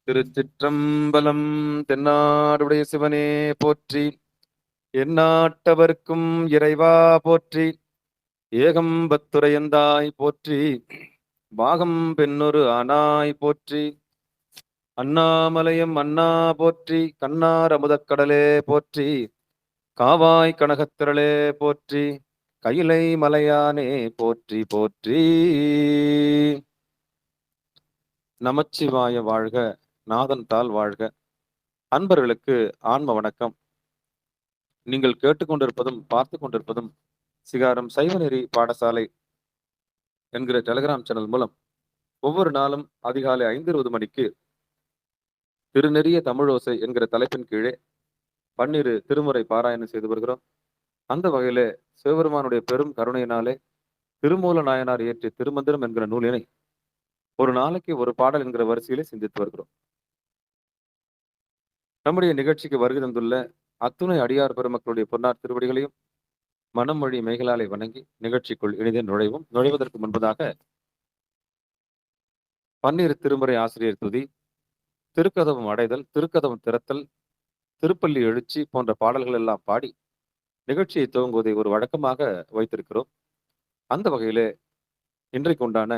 திருச்சிற்றம்பலம். தென்னாடுடைய சிவனே போற்றி, எந்நாட்டவர்க்கும் இறைவா போற்றி, ஏகம்பத்துரையந்தாய் போற்றி, பாகம் பெண்ணொரு ஆனாய் போற்றி, அண்ணாமலையம் அண்ணா போற்றி, கண்ணார் அமுதக்கடலே போற்றி, காவாய் கனகத்திரளே போற்றி, கைலை மலையானே போற்றி போற்றி. நமச்சிவாய வாழ்க, நாதன் தாள் வாழ்க. அன்பர்களுக்கு ஆன்ம வணக்கம். நீங்கள் கேட்டுக்கொண்டிருப்பதும் பார்த்து கொண்டிருப்பதும் சிகாரம் சைவநெறி பாடசாலை என்கிற டெலிகிராம் சேனல் மூலம் ஒவ்வொரு நாளும் அதிகாலை 5:20 மணிக்கு திருநெறிய தமிழோசை என்கிற தலைப்பின் கீழே 12 திருமுறை பாராயணம் செய்து வருகிறோம். அந்த வகையிலே சிவபெருமானுடைய பெரும் கருணையினாலே திருமூல நாயனார் இயற்றிய திருமந்திரம் என்கிற நூலினை ஒரு நாளைக்கு ஒரு பாடல் என்கிற வரிசையிலே சிந்தித்து வருகிறோம். நம்முடைய நிகழ்ச்சிக்கு வருகை தந்துள்ள அத்துணை அடியார் பெருமக்களுடைய பொன்னார் திருவடிகளையும் மனம் மொழி மேகலாலை வணங்கி நிகழ்ச்சிக்குள் இனிதே நுழைவதற்கு முன்பதாக 12 திருமுறை ஆசிரியர் துதி, திருக்கதவம் அடைதல், திருக்கதவம் திறத்தல், திருப்பள்ளி எழுச்சி போன்ற பாடல்கள் எல்லாம் பாடி நிகழ்ச்சியை துவங்குவதை ஒரு வழக்கமாக வைத்திருக்கிறோம். அந்த வகையிலே இன்றைக்கு உண்டான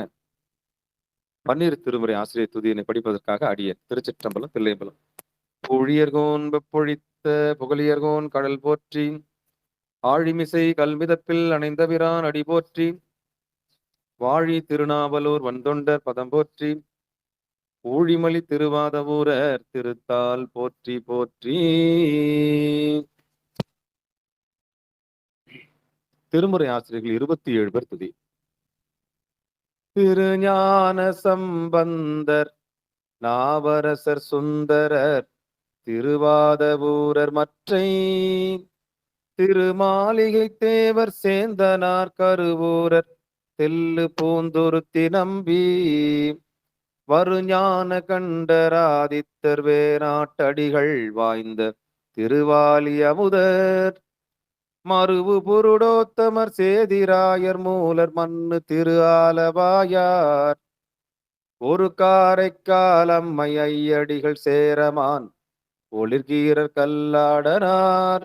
12 திருமுறை ஆசிரியர் துதியினை படிப்பதற்காக அடியேன் திருச்சிற்றம்பலம் தில்லையம்பலம். புழியர்கோன் வெப்பொழித்த புகழியர்கோன் கடல் போற்றி, ஆழிமிசை கல்மிதப்பில் அணைந்தபிரான் அடி போற்றி, வாழி திருநாவலூர் வந்தொண்டர் பதம் போற்றி, ஊழிமலி திருவாதவூரர் திருத்தால் போற்றி போற்றி. திருமுறை ஆசிரியர்கள் 27 பேர் துதி. திருஞான சம்பந்தர், நாவரசர் சுந்தரர், திருவாதவூரர் மற்றை, திருமாளிகை தேவர் சேந்தனார் கருவூரர் தெல்லு பூந்துருத்தி நம்பி, வருஞான கண்டராதித்தர் வேணாட்டடிகள் வாய்ந்த திருவாலி அமுதர், மருவு புருடோத்தமர் சேதிராயர் மூலர் மண்ணு திரு ஆலவாயார், ஒரு காரைக்கால் அம்மை ஐயடிகள் சேரமான் ஒளிர்கீரர் கல்லாடனார்,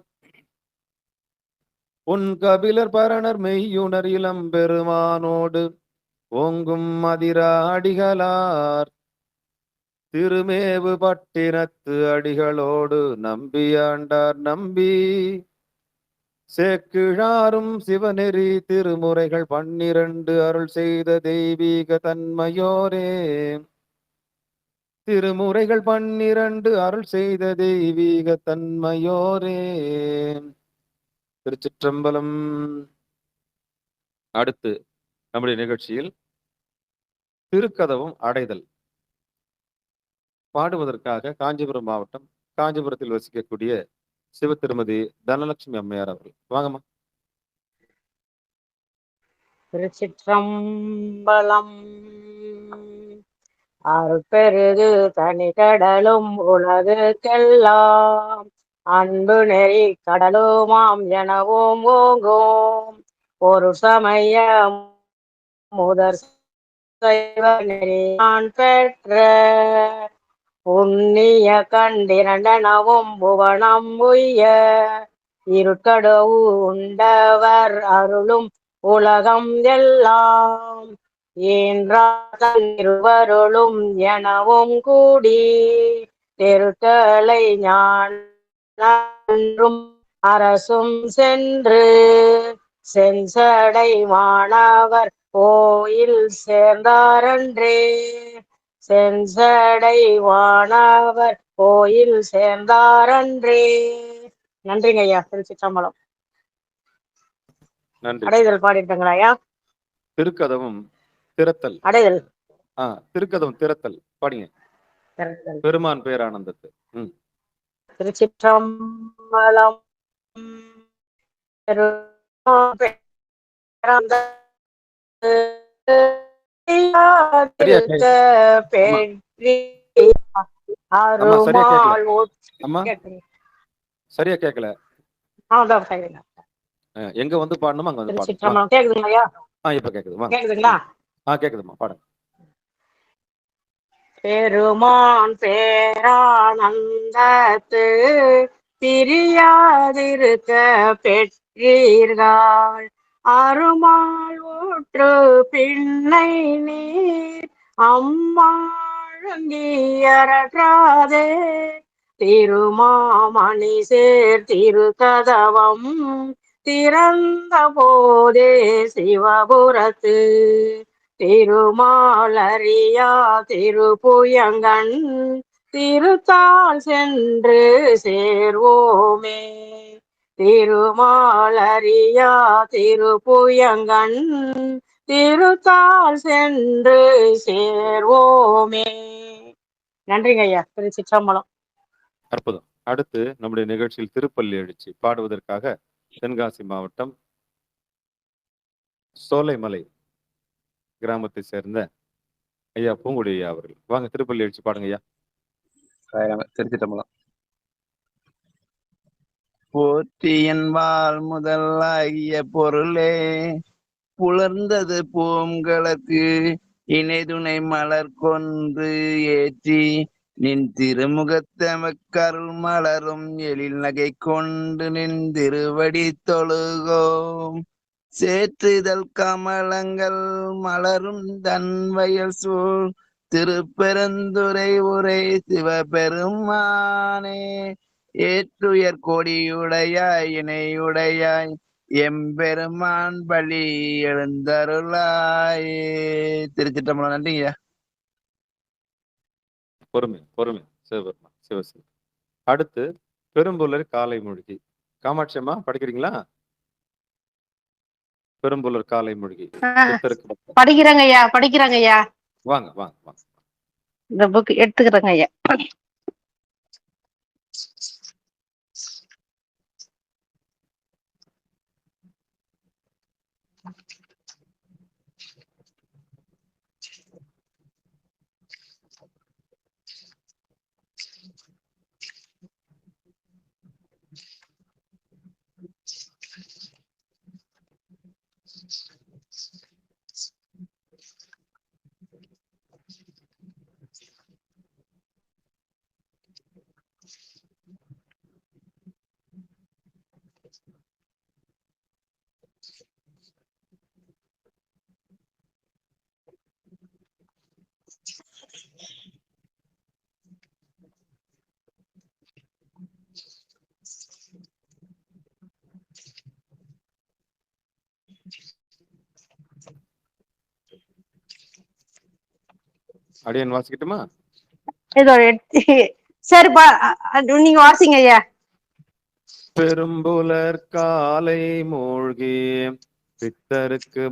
உன் கபிலர் பரணர் மெய்யுணர் இளம் பெருமானோடு ஓங்கும் மதிராடிகளார், திருமேவு பட்டினத்து அடிகளோடு நம்பியாண்டார் நம்பி, சேக்கிழாரும் சிவநெறி திருமுறைகள் 12 அருள் செய்த தெய்வீக தன்மையோரே, திருமுறைகள் 12 அருள் செய்த தெய்வீக தன்மையோரே. திருச்சிற்றம்பலம். அடுத்து நம்முடைய நிகழ்ச்சியில் திருக்கதவம் அடைதல் பாடுவதற்காக காஞ்சிபுரம் மாவட்டம் காஞ்சிபுரத்தில் வசிக்கக்கூடிய சிவ திருமதி தனலட்சுமி அம்மையார் அவர்கள். வாங்கம்மா. திருச்சிற்றம்பலம். அருட்பெருகு தனிகடலும் உலகுக்கெல்லாம் அன்பு நெறி கடலுமாம் எனவும் ஓங்கோம், ஒரு சமய முதற் சைவ நெறியான் பெற்ற புண்ணிய கண்டிரண்டனவும் புவனம் உய்ய, இருக்கடவு உண்டவர் அருளும் உலகம் எல்லாம் இருவருளும் எனவும் கூடி, தெருக்களை ஞானும் அரசும் சென்று செஞ்சடை மாணவர் கோயில் சேர்ந்தாரன்றே, செஞ்சடை வானவர் கோயில் சேர்ந்தாரன்றே. நன்றிங்க ஐயா. திருச்சிற்றம்பலம். நன்றி. அடைதல் பாடிட்டாங்களா ஐயா? திருக்கதவம் திறத்தல். அடைதல். திருக்கதவம் திறத்தல் பாடிங்க. பெருமான் பேரானந்தத்து. திருச்சிற்றம்பலம். சரியா கேட்கல. எங்க வந்து பாடணுமா அங்க வந்து பாடணும். கேக்குதுங்களா? இப்ப கேக்குது. கேக்குதுங்களா? கேக்குதுமா, பாடுங்க. பெருமான் பேரானந்தத்து பிரியாதிருக்க பெற்றீர்கள். அருமாள் ஊற்று பின்னை நீர் அம்மாழங்கியறற்றாதே திருமாமணி சேர் திருக்கதவம் திறந்த போதே சிவபுரத்து திருமாலரியா திருப்புயங்கண் திருத்தாள் சென்று சேர்வோமே. திருமாலரியா திருப்புயங்கண் திருத்தாள் சென்று சேர்வோமே. நன்றிங்க ஐயா. திருச்சிற்றம்பலம். அற்புதம். அடுத்து நம்முடைய நிகழ்ச்சியில் திருப்பள்ளி எழுச்சி பாடுவதற்காக தென்காசி மாவட்டம் சோலைமலை கிராமத்தை சேர்ந்த ஐயா பூங்குடி ஐயா அவர்கள். வாங்க திருப்பள்ளி எழுச்சி பாடுங்க ஐயா. திருச்சிட்டம்பலம். போற்றியன் வாழ் முதலாகிய பொருளே புலர்ந்தது பூங்கலக்கு இணைதுணை மலர் கொன்று ஏற்றி நின் திருமுகத்தமக்கருள் மலரும் எழில் நகை கொண்டு நின் திருவடி தொழுகோம். சேற்றுதல் கமலங்கள் மலரும் தன்வயல் சூழ் திருப்பெருந்துரை உரை சிவபெருமானே. ஏற்றுயர் கொடியுடையாய் இணையுடையாய் எம்பெருமான் பலி எழுந்தருளாயே. திருச்சிட்டம்பலம். நன்றிங்க. பொறுமை பொறுமை சிவபெருமான் சிவசிவ. அடுத்து பெரும்புலர் காலை மூழ்கி. காமாட்சி அம்மா படிக்கிறீங்களா? பெரும்புலர் காலை மூழ்கி படிக்கிறேங்க ஐயா. படிக்கிறாங்க ஐயா. வாங்க வாங்க வாங்க. இந்த புக் எடுத்துக்கிறேங்க ஐயா. அடியன் வாசிக்கட்டுமா? சரிப்பா, நீங்க வாசிங்க ஐயா. பெரும்புலர் காலை மூழ்கி பித்தருக்கு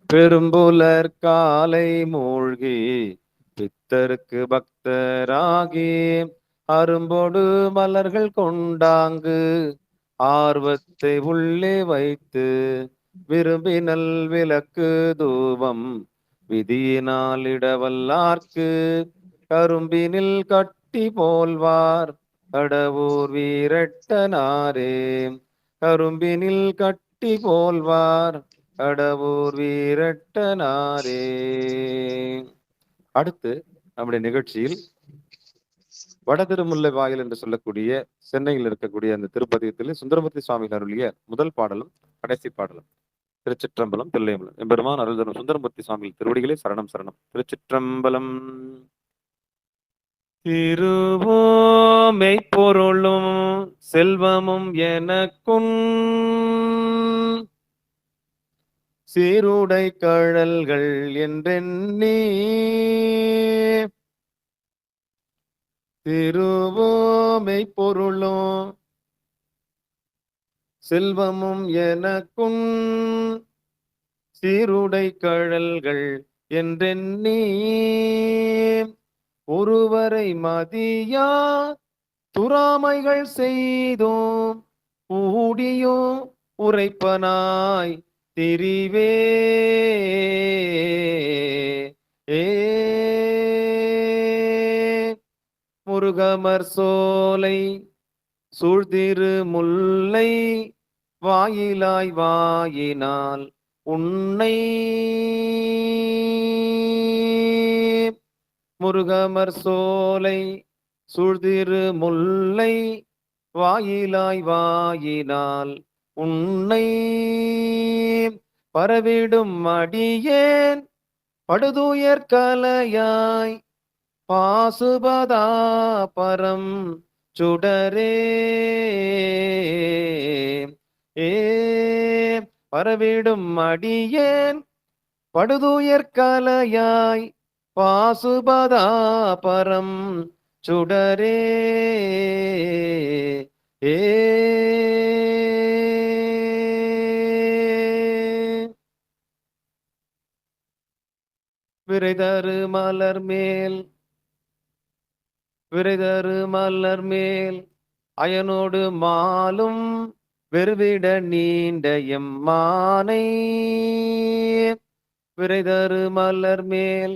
பெரும்புலர் காலை மூழ்கி பித்தருக்கு பக்தராகி அரும்பொடு மலர்கள் கொண்டாங்கு ஆர்வத்தை உள்ளே வைத்து விரும்பினல் விளக்கு தூபம் விதியினால் இடவல்லார்க்கு கரும்பினில் கட்டி போல்வார் கடவுர் வீரட்டனாரே. கரும்பினில் கட்டி போல்வார் கடவுர் வீரட்டனாரே. அடுத்து நம்முடைய நிகழ்ச்சியில் வடதிருமுல்லை வாயில் என்று சொல்லக்கூடிய சென்னையில் இருக்கக்கூடிய அந்த திருப்பதிகத்தில் சுந்தரமூர்த்தி சுவாமிகள் அருளிய முதல் பாடலும் கடைசி பாடலும். திருச்சிற்றம்பலம் தில்லையம்பலம். எம்பெருமான் அருள் தரும் சுந்தரமூர்த்தி சுவாமிகள் திருவடிகளே சரணம் சரணம். திருச்சிற்றம்பலம். திருவோமை பொருளும் செல்வமும் எனக்கும் சீருடை கழல்கள் என்றெண்ணி திருவோமை பொருளும் செல்வமும் எனக்கும் சீருடை கழல்கள் என்றெண்ணி ஒருவரை மதியா துறாமைகள் செய்தோம் ஊடியோ உரைப்பனாய் திரிவே. முருகமர் சோலை சூழ்திரு முல்லை வாயிலாய் வாயினால் உன்னை முருகமர் சோலை சூழ்திரு முல்லை வாயிலாய் வாயினால் உன்னை பரவிடும் அடியேன் படுதுயர் கலையாய் பாசுபதா பரம் சுடரே ஏ பரவிடும் அடியேன் படுதுயர் கலையாய் பாசுபதா பரம் சுடரே ஏ விரைதரு மலர் மேல் விரைதரு மலர் மேல் அயனோடு மாலும் வெறுவிட நீண்ட எம்மானை விரைதரு மலர் மேல்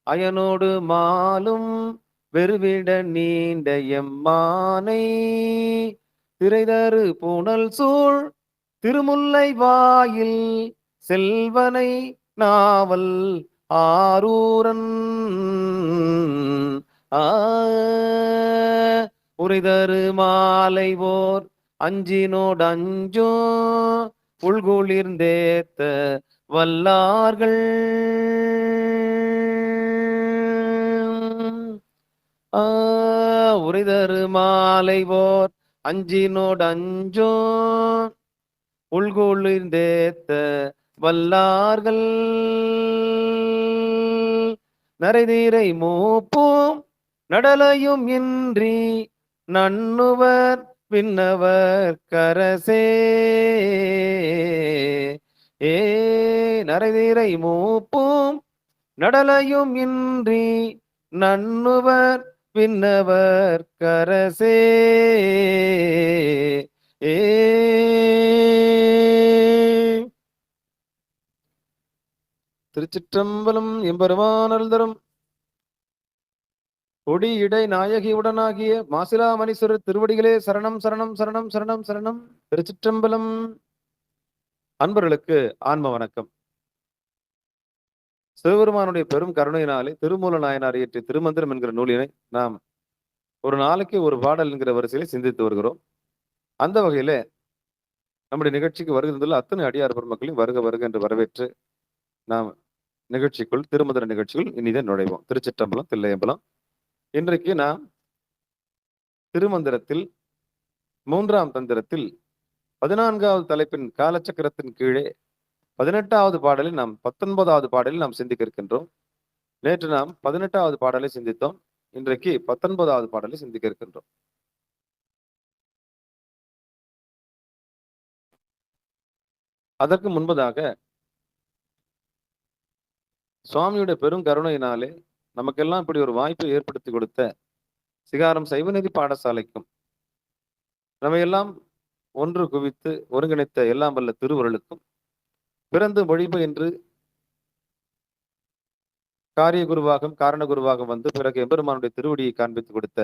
அயனோடு மாலும் வெறுவிட நீண்ட எம்மானை திரைதரு புனல் சூழ் திருமுல்லை வாயில் செல்வனை நாவல் ஆரூரன் உரைதரு மாலை ஓர் அஞ்சினோடு அஞ்சோ உள்குளிர்ந்தேத்த வல்லார்கள் உரைதரு மாலை ஓர் அஞ்சினோடு அஞ்சோ உள்குளிர்ந்தேத்த வல்லார்கள் நரைதீரை மூப்பும் நடலையும் இன்றி நண்ணுவர் பின்னவர் கரசே ஏ நரைதீரை மூப்பும் நடலையும் இன்றி நண்ணுவர் பின்னவர் கரசே ஏ திருச்சிற்றம்பலம் எம்பெருமான் அருள் தரும் கொடி இடை நாயகி உடனாகிய மாசிலா மணீஸ்வரர் திருவடிகளே சரணம் சரணம் சரணம் சரணம் சரணம். திருச்சிற்றம்பலம். அன்பர்களுக்கு ஆன்ம வணக்கம். சிவபெருமானுடைய பெரும் கருணையினாலே திருமூல நாயனார் இயற்றிய திருமந்திரம் என்கிற நூலினை நாம் ஒரு நாளைக்கு ஒரு பாடல் என்கிற வரிசையில் சிந்தித்து வருகிறோம். அந்த வகையில நம்முடைய நிகழ்ச்சிக்கு வருகின்ற அத்தனை அடியார் பெருமக்களையும் வருக வருக என்று வரவேற்று நாம் நிகழ்ச்சிக்குள் திருமந்திர நிகழ்ச்சிக்குள் இனிதே நுழைவோம். திருச்சிற்றம்பலம் தில்லையம்பலம். இன்றைக்கு நாம் திருமந்திரத்தில் 3ஆம் தந்திரத்தில் 14வது தலைப்பின் காலச்சக்கரத்தின் கீழே 18வது பாடலில் நாம் 19வது பாடலில் நாம் சிந்திக்க இருக்கின்றோம். நேற்று நாம் 18வது பாடலை சிந்தித்தோம். இன்றைக்கு 19வது பாடலை சிந்திக்க இருக்கின்றோம். அதற்கு முன்பதாக சுவாமியுடைய பெரும் கருணையினாலே நமக்கெல்லாம் இப்படி ஒரு வாய்ப்பை ஏற்படுத்தி கொடுத்த சிகாரம் சைவநெறி பாடசாலைக்கும் நம்மையெல்லாம் ஒன்று குவித்து ஒருங்கிணைத்த எல்லாம் வல்ல திருவருளுக்கும் பிறந்து மொழிபு என்று காரிய குருவாகவும் காரண குருவாகவும் வந்து பிறகு எம்பெருமானுடைய திருவடியை காண்பித்து கொடுத்த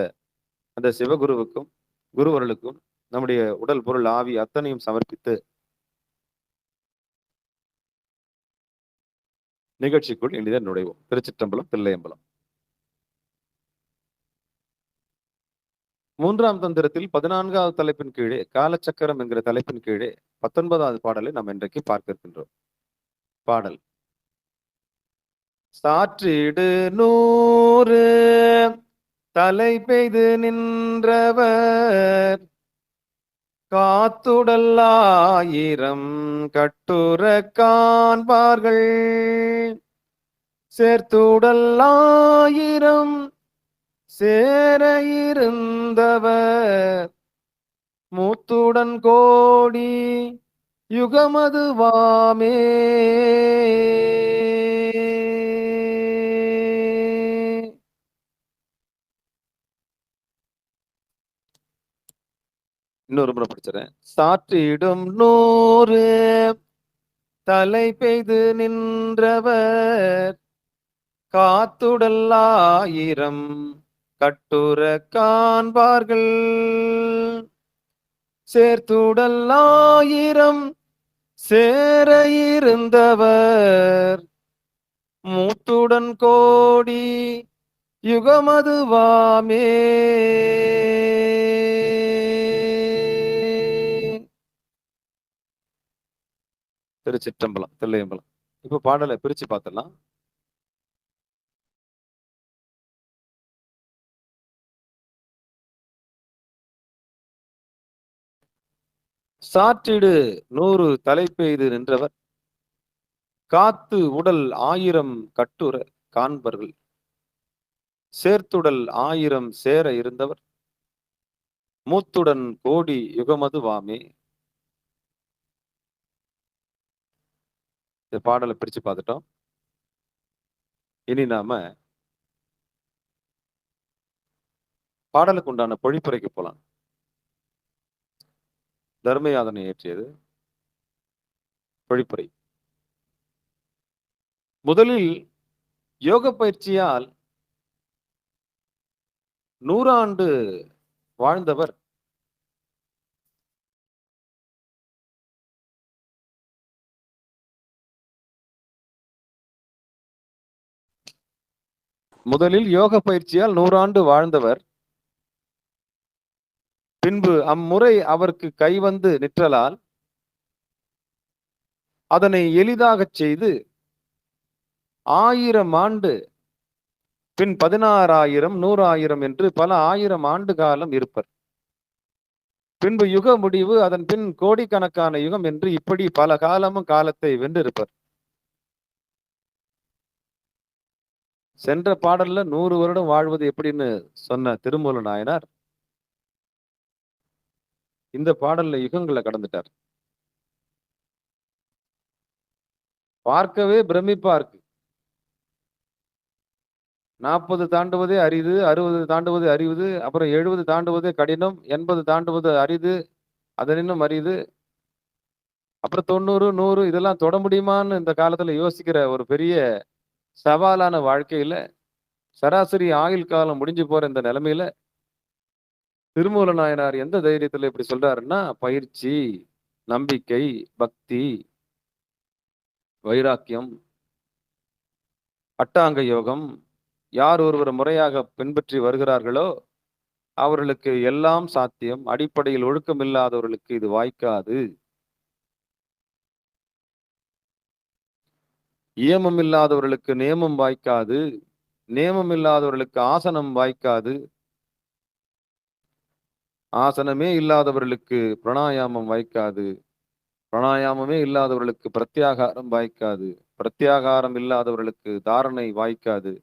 அந்த சிவகுருவுக்கும் குருவருளுக்கும் நம்முடைய உடல் பொருள் ஆவி அத்தனையும் சமர்ப்பித்து நிகழ்ச்சிக்குள் எளிதாக நுழைவோம். திருச்சிற்றம்பலம் தில்லையம்பலம். 3ஆம் தந்திரத்தில் 14வது தலைப்பின் கீழே காலச்சக்கரம் என்கிற தலைப்பின் கீழே 19வது பாடலை நாம் இன்றைக்கு பார்க்க இருக்கின்றோம். பாடல் சாற்றிடு 100 தலை பெய்து நின்றவர் காத்துடல் 1000 கட்டுற காண்பார்கள் சேர்த்துடல் 1000 சேர இருந்தவர் மூத்துடன் கோடி யுகமதுவாமே இன்னொரு முறை படிச்சிடறேன். சாற்றிடும் 100 தலை பெய்து நின்றவர் காத்துடல் 1000 கட்டுற காண்பார்கள் சேர்த்துடல் ஆயிரம் சேர இருந்தவர் மூத்துடன் கோடி யுகமதுவாமே. திருச்சிற்றம்பலம், தில்லையம்பலம். இப்ப பாடலை பிரிச்சு பார்த்துடலாம். சாற்றிடு 100 தலைப்பெய்து நின்றவர் காத்து உடல் 1000 கட்டுற காண்பர்கள் சேர்த்துடல் 1000 சேர இருந்தவர் மூத்துடன் கோடி யுகமது வாமே. இந்த பாடலை பிரிச்சு பார்த்துட்டோம். இனி நாம பாடலுக்கு உண்டான பொழிப்புரைக்கு போலாம். தர்மயாதனை ஏற்றியது பொழிப்புரை. முதலில் யோக பயிற்சியால் 100 ஆண்டு வாழ்ந்தவர் பின்பு அம்முறை அவருக்கு கைவந்து நிற்றலால் அதனை எளிதாகச் செய்து 1000 ஆண்டு பின் 16,000 100,000 என்று பல 1000 ஆண்டு காலம் இருப்பர். பின்பு யுக முடிவு, அதன் பின் கோடிக்கணக்கான யுகம் என்று இப்படி பல காலமும் காலத்தை வென்றிருப்பர். சென்ற பாடல்ல 100 வருடம் வாழ்வது எப்படின்னு சொன்ன திருமூல நாயனார் இந்த பாடல்ல யுகங்களை கடந்துட்டார். பார்க்கவே பிரமிப்பா இருக்கு. 40 தாண்டுவதே அரிது, 60 தாண்டுவது அரிது, அப்புறம் 70 தாண்டுவதே கடினம், 80 தாண்டுவது அரிது, அதனினும் அரிது, அப்புறம் 90 100 இதெல்லாம் தொட முடியுமான்னு இந்த காலத்துல யோசிக்கிற ஒரு பெரிய சவாலான வாழ்க்கையில சராசரி ஆயுள் காலம் முடிஞ்சு போற இந்த நிலைமையில திருமூல நாயனார் எந்த தைரியத்துல இப்படி சொல்றாருன்னா, பயிற்சி, நம்பிக்கை, பக்தி, வைராக்கியம், அட்டாங்க யோகம் யார் ஒருவர் முறையாக பின்பற்றி வருகிறார்களோ அவர்களுக்கு எல்லாம் சாத்தியம். அடிப்படையில் ஒழுக்கம் இல்லாதவர்களுக்கு இது வாய்க்காது. இயமம் இல்லாதவர்களுக்கு நேமம் வாய்க்காது. நேமம் இல்லாதவர்களுக்கு ஆசனம் வாய்க்காது. ஆசனமே இல்லாதவர்களுக்கு பிராணாயாமம் வாய்க்காது. பிராணாயாமமே இல்லாதவர்களுக்கு பிரத்யாகாரம் வாய்க்காது. பிரத்யாகாரம் இல்லாதவர்களுக்கு தாரணை வாய்க்காது.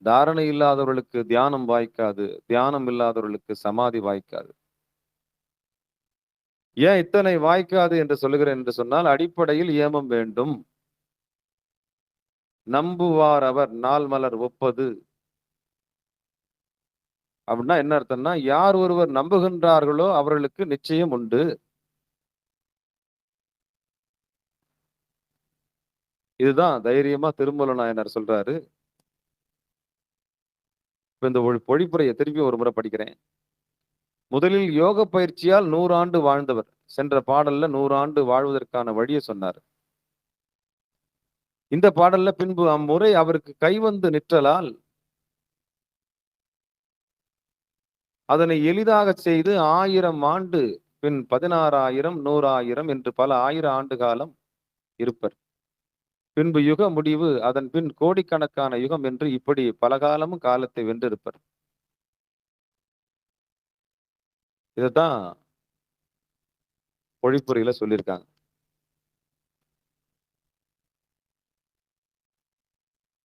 தாரணை இல்லாதவர்களுக்கு தியானம் வாய்க்காது. தியானம் இல்லாதவர்களுக்கு சமாதி வாய்க்காது. ஏன் இத்தனை வாய்க்காது என்று சொல்லுகிறேன் என்று சொன்னால், அடிப்படையில் ஏமம் வேண்டும். நம்புவார் அவர் நாள் மலர் ஒப்பது அப்படின்னா என்ன அர்த்தம்னா, யார் ஒருவர் நம்புகின்றார்களோ அவர்களுக்கு நிச்சயம் உண்டு. இதுதான் தைரியமா திருமூல நாயனார் சொல்றாரு. இந்த பொழிப்புரையை திருப்பி ஒரு முறை படிக்கிறேன். முதலில் யோக பயிற்சியால் 100 ஆண்டு வாழ்ந்தவர். சென்ற பாடல்ல 100 ஆண்டு வாழ்வதற்கான வழியை சொன்னார். இந்த பாடல்ல பின்பு அம்முறை அவருக்கு கைவந்து நிற்றலால் அதனை எளிதாக செய்து 1000 ஆண்டு பின் 16,000 100,000 என்று பல 1000 ஆண்டு காலம் இருப்பர். பின்பு யுக முடிவு, அதன் பின் கோடிக்கணக்கான யுகம் என்று இப்படி பல காலமும் காலத்தை வென்றிருப்பர். இதைத்தான் பொழிப்புரையில சொல்லியிருக்காங்க.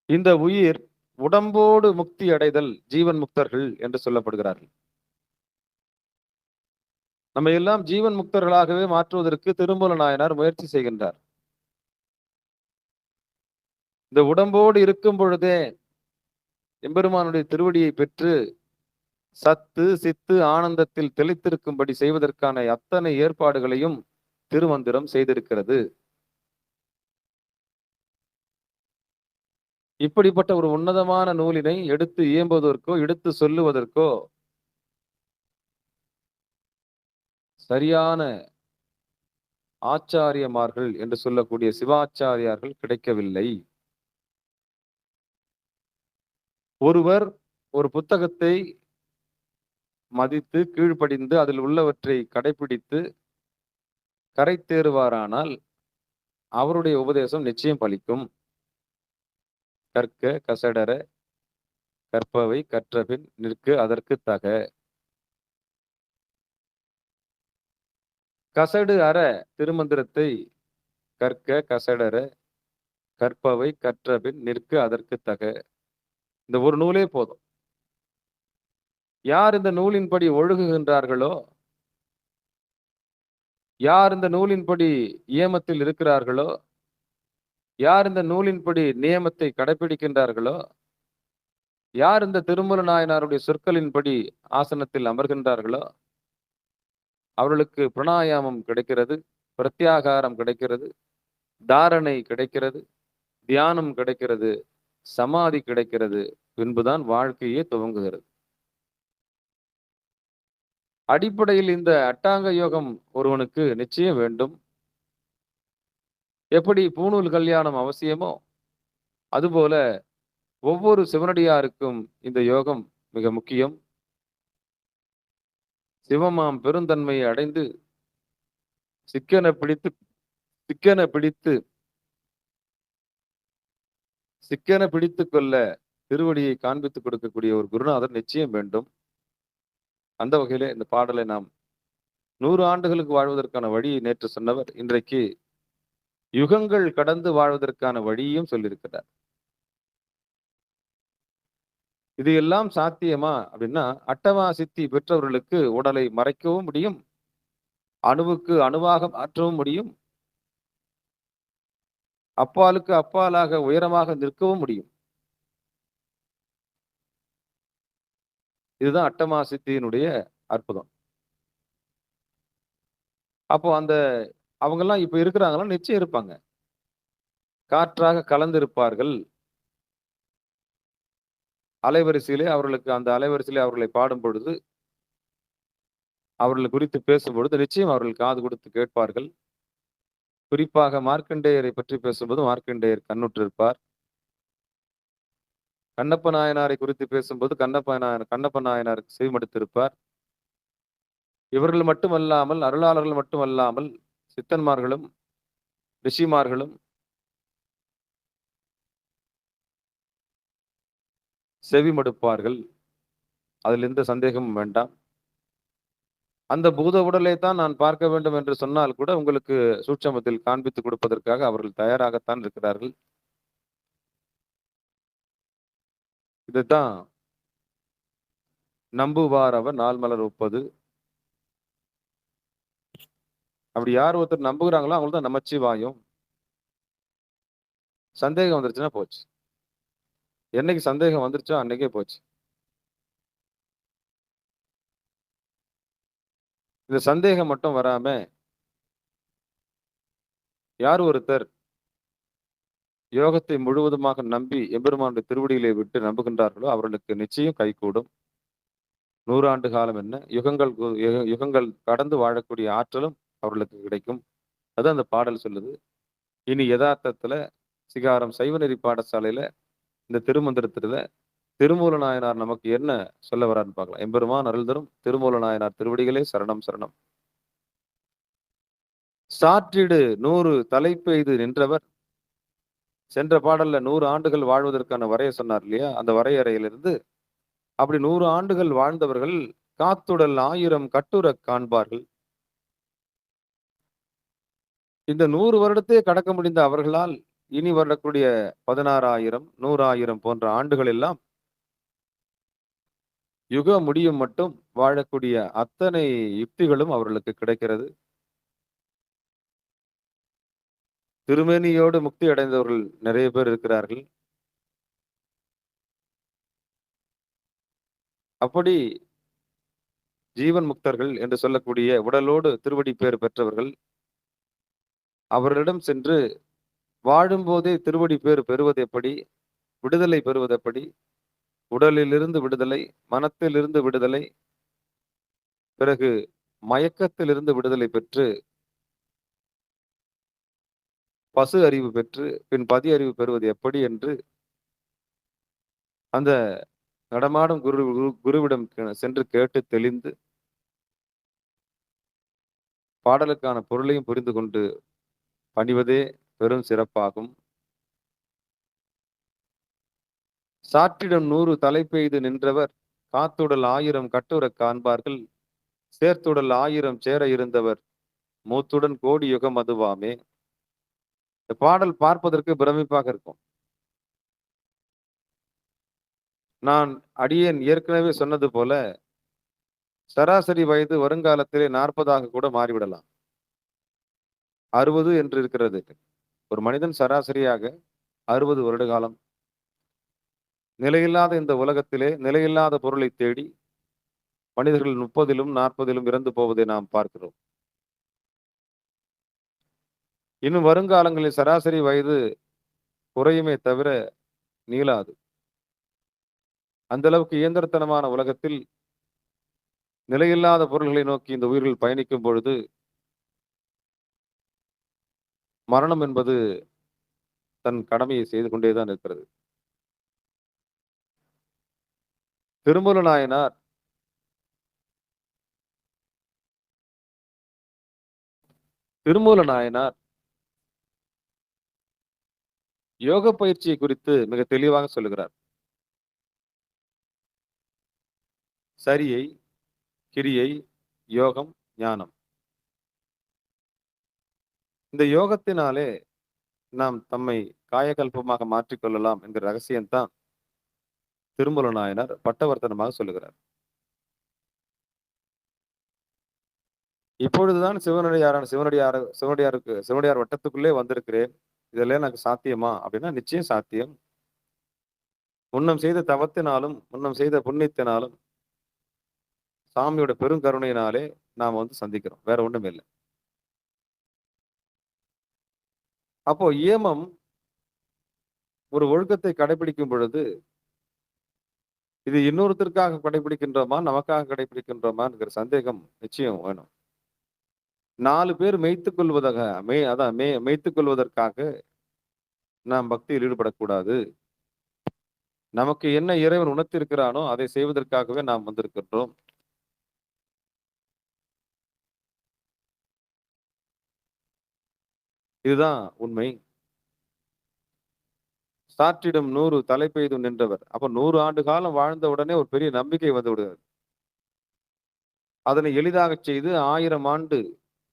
இந்த உயிர் உடம்போடு முக்தி அடைதல் ஜீவன் முக்தர்கள் என்று சொல்லப்படுகிறார்கள். நம்ம எல்லாம் ஜீவன் முக்தர்களாகவே மாற்றுவதற்கு திருமூல நாயனார் முயற்சி செய்கின்றார். இந்த உடம்போடு இருக்கும் பொழுதே எம்பெருமானுடைய திருவடியை பெற்று சத்து சித்து ஆனந்தத்தில் தெளித்திருக்கும்படி செய்வதற்கான அத்தனை ஏற்பாடுகளையும் திருமந்திரம் செய்திருக்கிறது. இப்படிப்பட்ட ஒரு உன்னதமான நூலினை எடுத்து இயம்புவதற்கோ எடுத்து சொல்லுவதற்கோ சரியான ஆச்சாரியமார்கள் என்று சொல்லக்கூடிய சிவாச்சாரியார்கள் கிடைக்கவில்லை. ஒருவர் ஒரு புத்தகத்தை மதித்து கீழ்ப்படிந்து அதில் உள்ளவற்றை கடைபிடித்து கரை தேறுவாரானால் அவருடைய உபதேசம் நிச்சயம் பலிக்கும். கற்க கசடர கற்பவை கற்றபின் நிற்க அதற்கு தக. கசடு அற திருமந்திரத்தை கற்க கசடர கற்பவை கற்றபின் நிற்க அதற்கு தக. இந்த ஒரு நூலே போதும். யார் இந்த நூலின்படி ஒழுகுகின்றார்களோ, யார் இந்த நூலின்படி நியமத்தில் இருக்கிறார்களோ, யார் இந்த நூலின்படி நியமத்தை கடைபிடிக்கின்றார்களோ, யார் இந்த திருமூல நாயனாருடைய சொற்களின்படி ஆசனத்தில் அமர்கின்றார்களோ, அவர்களுக்கு பிராணாயாமம் கிடைக்கிறது, பிரத்யாகாரம் கிடைக்கிறது, தாரணை கிடைக்கிறது, தியானம் கிடைக்கிறது, சமாதி கிடைக்கிறது. பின்புதான் வாழ்க்கையே துவங்குகிறது. அடிப்படையில் இந்த அட்டாங்க யோகம் ஒருவனுக்கு நிச்சயம் வேண்டும். எப்படி பூணூல் கல்யாணம் அவசியமோ அதுபோல ஒவ்வொரு சிவனடியாருக்கும் இந்த யோகம் மிக முக்கியம். சிவமாம் பெருந்தன்மையை அடைந்து சிக்கன பிடித்து கொள்ள திருவடியை காண்பித்துக் கொடுக்கக்கூடிய ஒரு குருநாதர் நிச்சயம் வேண்டும். அந்த வகையிலே இந்த பாடலை நாம் 100 ஆண்டுகளுக்கு வாழ்வதற்கான வழியை நேற்று சொன்னவர் இன்றைக்கு யுகங்கள் கடந்து வாழ்வதற்கான வழியையும் சொல்லியிருக்கிறார். இது எல்லாம் சாத்தியமா அப்படின்னா, அட்டமா சித்தி பெற்றவர்களுக்கு உடலை மறைக்கவும் முடியும், அணுவுக்கு அணுவாக மாற்றவும் முடியும், அப்பாலுக்கு அப்பாலாக உயரமாக நிற்கவும் முடியும். இதுதான் அட்டமா சித்தியினுடைய அற்புதம். அப்போ அவங்கெல்லாம் இப்ப இருக்கிறாங்களா? நிச்சயம் இருப்பாங்க. காற்றாக கலந்திருப்பார்கள். அலைவரிசையிலே அந்த அலைவரிசையிலே அவர்களை பாடும் பொழுது, அவர்களை குறித்து பேசும் பொழுது நிச்சயம் அவர்கள் காது கொடுத்து கேட்பார்கள். குறிப்பாக மார்க்கண்டேயரை பற்றி பேசும்போது மார்க்கண்டேயர் கண்ணுற்றிருப்பார். கண்ணப்ப நாயனாரை குறித்து பேசும்போது கண்ணப்ப நாயனார் செவிமடுத்திருப்பார். இவர்கள் மட்டுமல்லாமல், அருளாளர்கள் மட்டுமல்லாமல், சித்தன்மார்களும் ரிஷிமார்களும் செவிமடுப்பார்கள். அதில் எந்த சந்தேகமும் வேண்டாம். அந்த பூத உடலை தான் நான் பார்க்க வேண்டும் என்று சொன்னால் கூட உங்களுக்கு சூட்சமத்தில் காண்பித்துக் கொடுப்பதற்காக அவர்கள் தயாராகத்தான் இருக்கிறார்கள். இதுதான் நம்புவார் அவர் நாள்மலர் ஒப்பது. அப்படி யார் ஒருத்தர் நம்புகிறாங்களோ அவங்களுக்கு தான் நமச்சிவாயம். சந்தேகம் வந்துருச்சுன்னா போச்சு. என்னைக்கு சந்தேகம் வந்துருச்சோ அன்னைக்கே போச்சு. இந்த சந்தேகம் மட்டும் வராம யார் ஒருத்தர் யோகத்தை முழுவதுமாக நம்பி எம்பெருமானுடைய திருவடிகளை விட்டு நம்புகின்றார்களோ அவர்களுக்கு நிச்சயம் கைகூடும். 100 ஆண்டு காலம் என்ன, யுகங்கள் கடந்து வாழக்கூடிய ஆற்றலும் அவர்களுக்கு கிடைக்கும். அது அந்த பாடல் சொல்லுது. இனி யதார்த்தத்துல சிகாரம் சைவநெறி பாடசாலையில இந்த திருமந்திரத்துல திருமூல நாயனார் நமக்கு என்ன சொல்ல வரான்னு பார்க்கலாம். எம்பெருமான் அருள் தரும் திருமூல நாயனார் திருவடிகளே சரணம் சரணம். சாற்றிடு 100 தலைப்பெய்து நின்றவர். சென்ற பாடல்ல 100 ஆண்டுகள் வாழ்வதற்கான வரைய சொன்னார் இல்லையா? அந்த வரையறையிலிருந்து அப்படி 100 ஆண்டுகள் வாழ்ந்தவர்கள் காத்துடல் 1000 கட்டுர காண்பார்கள். இந்த 100 வருடத்தையே கடக்க முடிந்த அவர்களால் இனி வரக்கூடிய 16,000 100,000 போன்ற ஆண்டுகள் எல்லாம் யுக முடியும் மட்டும் வாழக்கூடிய அத்தனை யுக்திகளும் அவர்களுக்கு கிடைக்கிறது. திருமேனியோடு முக்தி அடைந்தவர்கள் நிறைய பேர் இருக்கிறார்கள். அப்படி ஜீவன் முக்தர்கள் என்று சொல்லக்கூடிய உடலோடு திருவடி பேர் பெற்றவர்கள் அவர்களிடம் சென்று வாழும்போதே திருவடி பேர் பெறுவது எப்படி, விடுதலை பெறுவது எப்படி, உடலிலிருந்து விடுதலை, மனத்திலிருந்து விடுதலை, பிறகு மயக்கத்திலிருந்து விடுதலை பெற்று பசு அறிவு பெற்று பின் பதி அறிவு பெறுவது எப்படி என்று அந்த நடமாடும் குருவிடம் சென்று கேட்டு தெளிந்து பாடலுக்கான பொருளையும் புரிந்து கொண்டு பணிவதே பெரும் சிறப்பாகும். சாற்றிடம் 100 தலை பெய்து நின்றவர் காத்துடல் 1000 கட்டுறக் காண்பார்கள் சேர்த்துடல் 1000 சேர இருந்தவர் மூத்துடன் கோடி யுகம் அதுவாமே. இந்த பாடல் பார்ப்பதற்கு பிரமிப்பாக இருக்கும். நான் அடியேன் ஏற்கனவே சொன்னது போல சராசரி வயது வருங்காலத்திலே 40 கூட மாறிவிடலாம். 60 என்று இருக்கிறது. ஒரு மனிதன் சராசரியாக 60 வருட காலம் நிலையில்லாத இந்த உலகத்திலே நிலையில்லாத பொருளை தேடி மனிதர்கள் 30லும் 40லும் இறந்து போவதை நாம் பார்க்கிறோம். இன்னும் வருங்காலங்களில் சராசரி வயது குறையுமே தவிர நீளாது. அந்த அளவுக்கு இயந்திரத்தனமான உலகத்தில் நிலையில்லாத பொருள்களை நோக்கி இந்த உயிர்கள் பயணிக்கும் பொழுது மரணம் என்பது தன் கடமையை செய்து கொண்டேதான் இருக்கிறது. திருமூல நாயனார் யோக பயிற்சியை குறித்து மிக தெளிவாக சொல்லுகிறார். சரியை, கிரியை, யோகம், ஞானம். இந்த யோகத்தினாலே நாம் தம்மை காயகல்பமாக மாற்றிக்கொள்ளலாம் என்கிற ரகசியம்தான் திருமூல நாயனார் பட்டவர்த்தனமாக சொல்லுகிறார். இப்பொழுதுதான் சிவனடியார் வட்டத்துக்குள்ளே வந்திருக்கிறேன், இதெல்லாம் எனக்கு சாத்தியமா அப்படின்னா நிச்சயம் சாத்தியம். முன்னம் செய்த தவத்தினாலும் முன்னம் செய்த புண்ணியத்தினாலும் சாமியோட பெருங்கருணையினாலே நாம சந்திக்கிறோம், வேற ஒண்ணும் இல்லை. அப்போ இயமம் ஒரு ஒழுக்கத்தை கடைபிடிக்கும் பொழுது இது இன்னொருத்தருக்காக கடைபிடிக்கின்றோமா நமக்காக கடைபிடிக்கின்றோமா என்கிற சந்தேகம் நிச்சயம் வேணும். 4 பேர் மெய்த்துக் கொள்வதற்காக நாம் பக்தியில் ஈடுபடக்கூடாது. நமக்கு என்ன இறைவன் உணர்த்திருக்கிறானோ அதை செய்வதற்காகவே நாம் வந்திருக்கின்றோம். இதுதான் உண்மை. சாற்றிடம் 100 தலை பெய்து நின்றவர். அப்ப 100 ஆண்டு காலம் வாழ்ந்த உடனே ஒரு பெரிய நம்பிக்கை வந்து விடுகிறது. அதனை எளிதாக செய்து 1000 ஆண்டு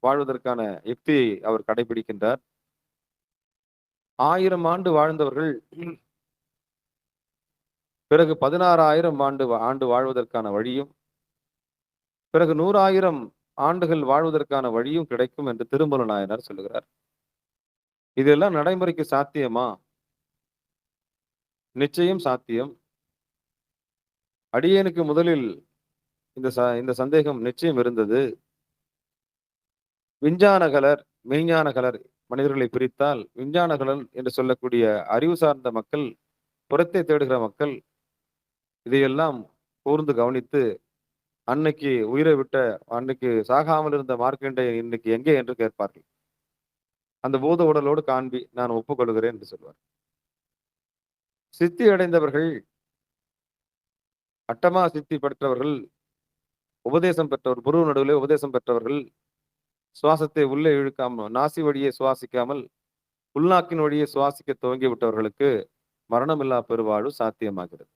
வாழ்வதற்கான யுக்தியை அவர் கடைபிடிக்கின்றார். 1000 ஆண்டு வாழ்ந்தவர்கள் பிறகு 16,000 ஆண்டு வாழ்வதற்கான வழியும் பிறகு 100,000 ஆண்டுகள் வாழ்வதற்கான வழியும் கிடைக்கும் என்று திருமூல நாயனார் சொல்லுகிறார். இதெல்லாம் நடைமுறைக்கு சாத்தியமா? நிச்சயம் சாத்தியம். அடியேனுக்கு முதலில் இந்த சந்தேகம் நிச்சயம் இருந்தது. விஞ்ஞானகலர் மெய்ஞானகலர் மனிதர்களை பிரித்தால் விஞ்ஞானகலர் என்று சொல்லக்கூடிய அறிவு சார்ந்த மக்கள், புறத்தை தேடுகிற மக்கள் இதையெல்லாம் கூர்ந்து கவனித்து அன்னைக்கு உயிரை விட்ட அன்னைக்கு சாகாமல் இருந்த மார்க்கண்டேயன் இன்னைக்கு எங்கே என்று கேட்பார்கள். அந்த பூத உடலோடு காண்பி நான் ஒப்புக்கொள்கிறேன் என்று சொல்வார். சித்தி அடைந்தவர்கள், அட்டமா சித்தி பெற்றவர்கள், உபதேசம் பெற்றவர், குரு நடுவிலே உபதேசம் பெற்றவர்கள், சுவாசத்தை உள்ளே இழுக்காமல் நாசி வழியே சுவாசிக்காமல் உள்நாக்கின் வழியே சுவாசிக்க துவங்கி விட்டவர்களுக்கு மரணமில்லா பெருவாழ்வு சாத்தியமாகிறது.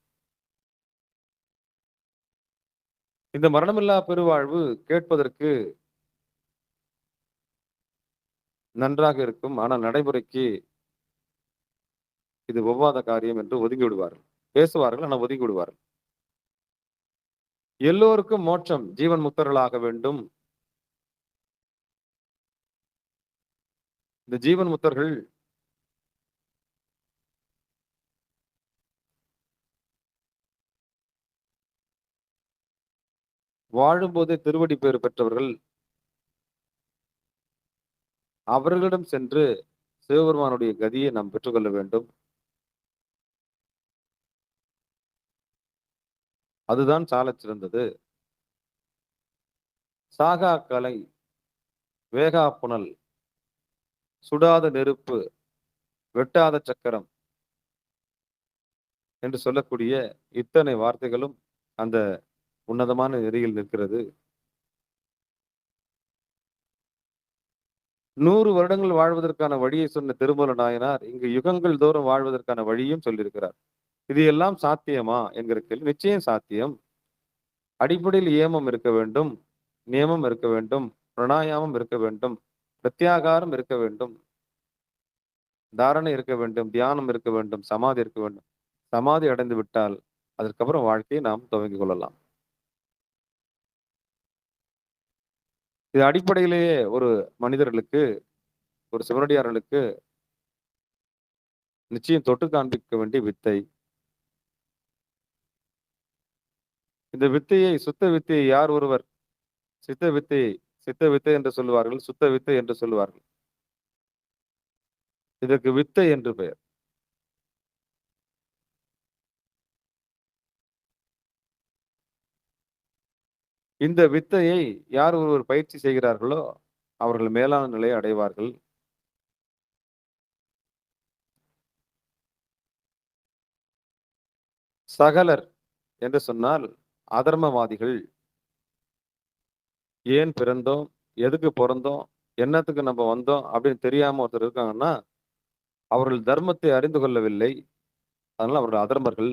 இந்த மரணமில்லா பெருவாழ்வு கேட்பதற்கு நன்றாக இருக்கும். ஆனால் நடைமுறைக்கு இது ஒவ்வாத காரியம் என்று ஒதுங்கி விடுவார்கள். பேசுவார்கள், ஆனால் ஒதுங்கி விடுவார்கள். எல்லோருக்கும் மோட்சம், ஜீவன் முக்தர்களாக வேண்டும். இந்த ஜீவன் முக்தர்கள் வாழும்போதே திருவடி பேறு பெற்றவர்கள். அவர்களிடம் சென்று சிவபெருமானுடைய கதியை நாம் பெற்றுக்கொள்ள வேண்டும். அதுதான் சாலச் சிறந்தது. சாகா கலை, வேகா புனல், சுடாத நெருப்பு, வெட்டாத சக்கரம் என்று சொல்லக்கூடிய இத்தனை வார்த்தைகளும் அந்த உன்னதமான நெறியில் நிற்கிறது. 100 வருடங்கள் வாழ்வதற்கான வழியை சொன்ன திருமூல நாயனார் இங்கு யுகங்கள் தோறும் வாழ்வதற்கான வழியும் சொல்லியிருக்கிறார். இது எல்லாம் சாத்தியமா என்கிற கேள்வி. நிச்சயம் சாத்தியம். அடிப்படையில் ஏமம் இருக்க வேண்டும், நியமம் இருக்க வேண்டும், பிராணாயாமம் இருக்க வேண்டும், பிரத்யாகாரம் இருக்க வேண்டும், தாரணை இருக்க வேண்டும், தியானம் இருக்க வேண்டும், சமாதி இருக்க வேண்டும். சமாதி அடைந்து விட்டால் அதற்கப்புறம் வாழ்க்கையை நாம் துவங்கிக் கொள்ளலாம். இது அடிப்படையிலேயே ஒரு மனிதர்களுக்கு, ஒரு சிவனடியார்களுக்கு நிச்சயம் தொட்டு காண்பிக்க வேண்டிய வித்தை. இந்த வித்தையை, சுத்த வித்தையை யார் ஒருவர் சித்த வித்தையை சித்த வித்தை என்று சொல்லுவார்கள், சுத்த வித்தை என்று சொல்லுவார்கள். இதற்கு வித்தை என்று பெயர். இந்த வித்தையை யார் ஒருவர் பயிற்சி செய்கிறார்களோ அவர்கள் மேலான நிலையை அடைவார்கள். சகலர் என்று சொன்னால் அதர்மவாதிகள். ஏன் பிறந்தோம், எதுக்கு பிறந்தோம், என்னத்துக்கு நம்ம வந்தோம் அப்படின்னு தெரியாம ஒருத்தர் இருக்காங்கன்னா அவர்கள் தர்மத்தை அறிந்து கொள்ளவில்லை. அதனால அவர்கள் அதர்மர்கள்.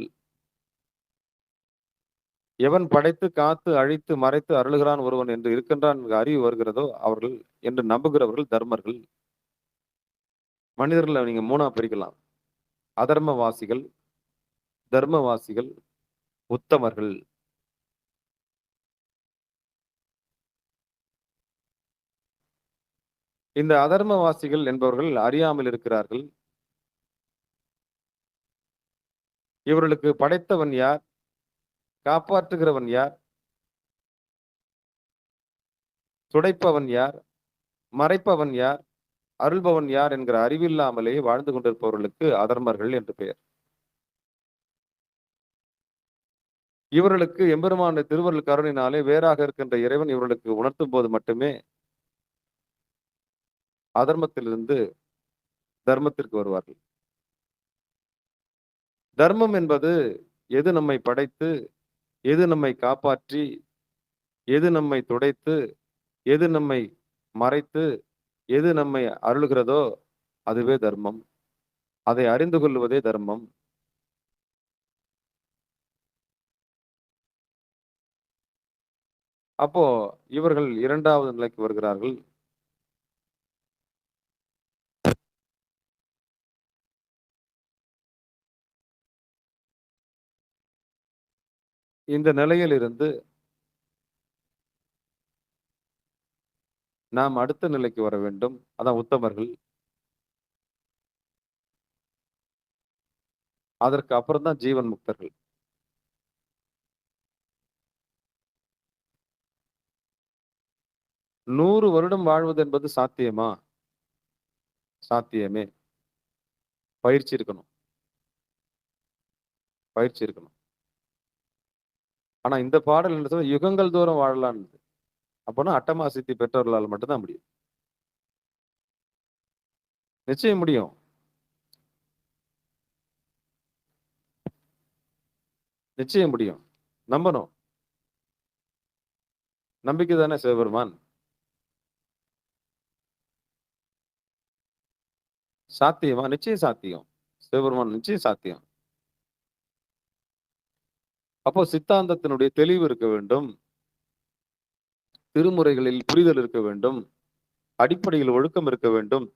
எவன் படைத்து காத்து அழித்து மறைத்து அருளுகிறான் ஒருவன் என்று இருக்கின்றான் அறிவு வருகிறதோ அவர்கள் என்று நம்புகிறவர்கள் தர்மர்கள். மனிதர்களை நீங்க மூணா பிரிக்கலாம். அதர்மவாசிகள், தர்மவாசிகள், உத்தமர்கள். இந்த அதர்மவாசிகள் என்பவர்கள் அறியாமல் இருக்கிறார்கள். இவர்களுக்கு படைத்தவன் யார், காப்பாற்றுகிறவன் யார், துடைப்பவன் யார், மறைப்பவன் யார், அருள்பவன் யார் என்கிற அறிவில்லாமலே வாழ்ந்து கொண்டிருப்பவர்களுக்கு அதர்மர்கள் என்று பெயர். இவர்களுக்கு எம்பெருமான திருவருள் கருணையினாலே வேறாக இருக்கின்ற இறைவன் இவர்களுக்கு உணர்த்தும் போது மட்டுமே அதர்மத்திலிருந்து தர்மத்திற்கு வருவார்கள். தர்மம் என்பது எது நம்மை படைத்து, எது நம்மை காப்பாற்றி, எது நம்மை துடைத்து, எது நம்மை மறைத்து, எது நம்மை அருளுகிறதோ அதுவே தர்மம். அதை அறிந்து கொள்வதே தர்மம். அப்போ இவர்கள் இரண்டாவது நிலைக்கு வருகிறார்கள். இந்த நிலையில் இருந்து நாம் அடுத்த நிலைக்கு வர வேண்டும். அதான் உத்தமர்கள். அதற்கு அப்புறம் தான் ஜீவன் முக்தர்கள். நூறு வருடம் வாழ்வது என்பது சாத்தியமா? சாத்தியமே. பயிற்சி இருக்கணும், பயிற்சி இருக்கணும். ஆனா இந்த பாடல் என்ன சொல்றது, யுகங்கள் தூரம் வாழலான்னு. அப்போனா அட்டமா சித்தி பெற்றவர்களால் மட்டும்தான் முடியும். நிச்சயம் முடியும். நிச்சயம் முடியும். நம்பணும். நம்பிக்கை தானே சிவபெருமான். சாத்தியமா? நிச்சயம் சாத்தியம். சிவபெருமான் நிச்சயம் சாத்தியம். அப்போ சித்தாந்தத்தினுடைய தெளிவு இருக்க வேண்டும், திருமுறைகளில் புரிதல் இருக்க வேண்டும், அடிப்படையில் ஒழுக்கம் இருக்க வேண்டும்,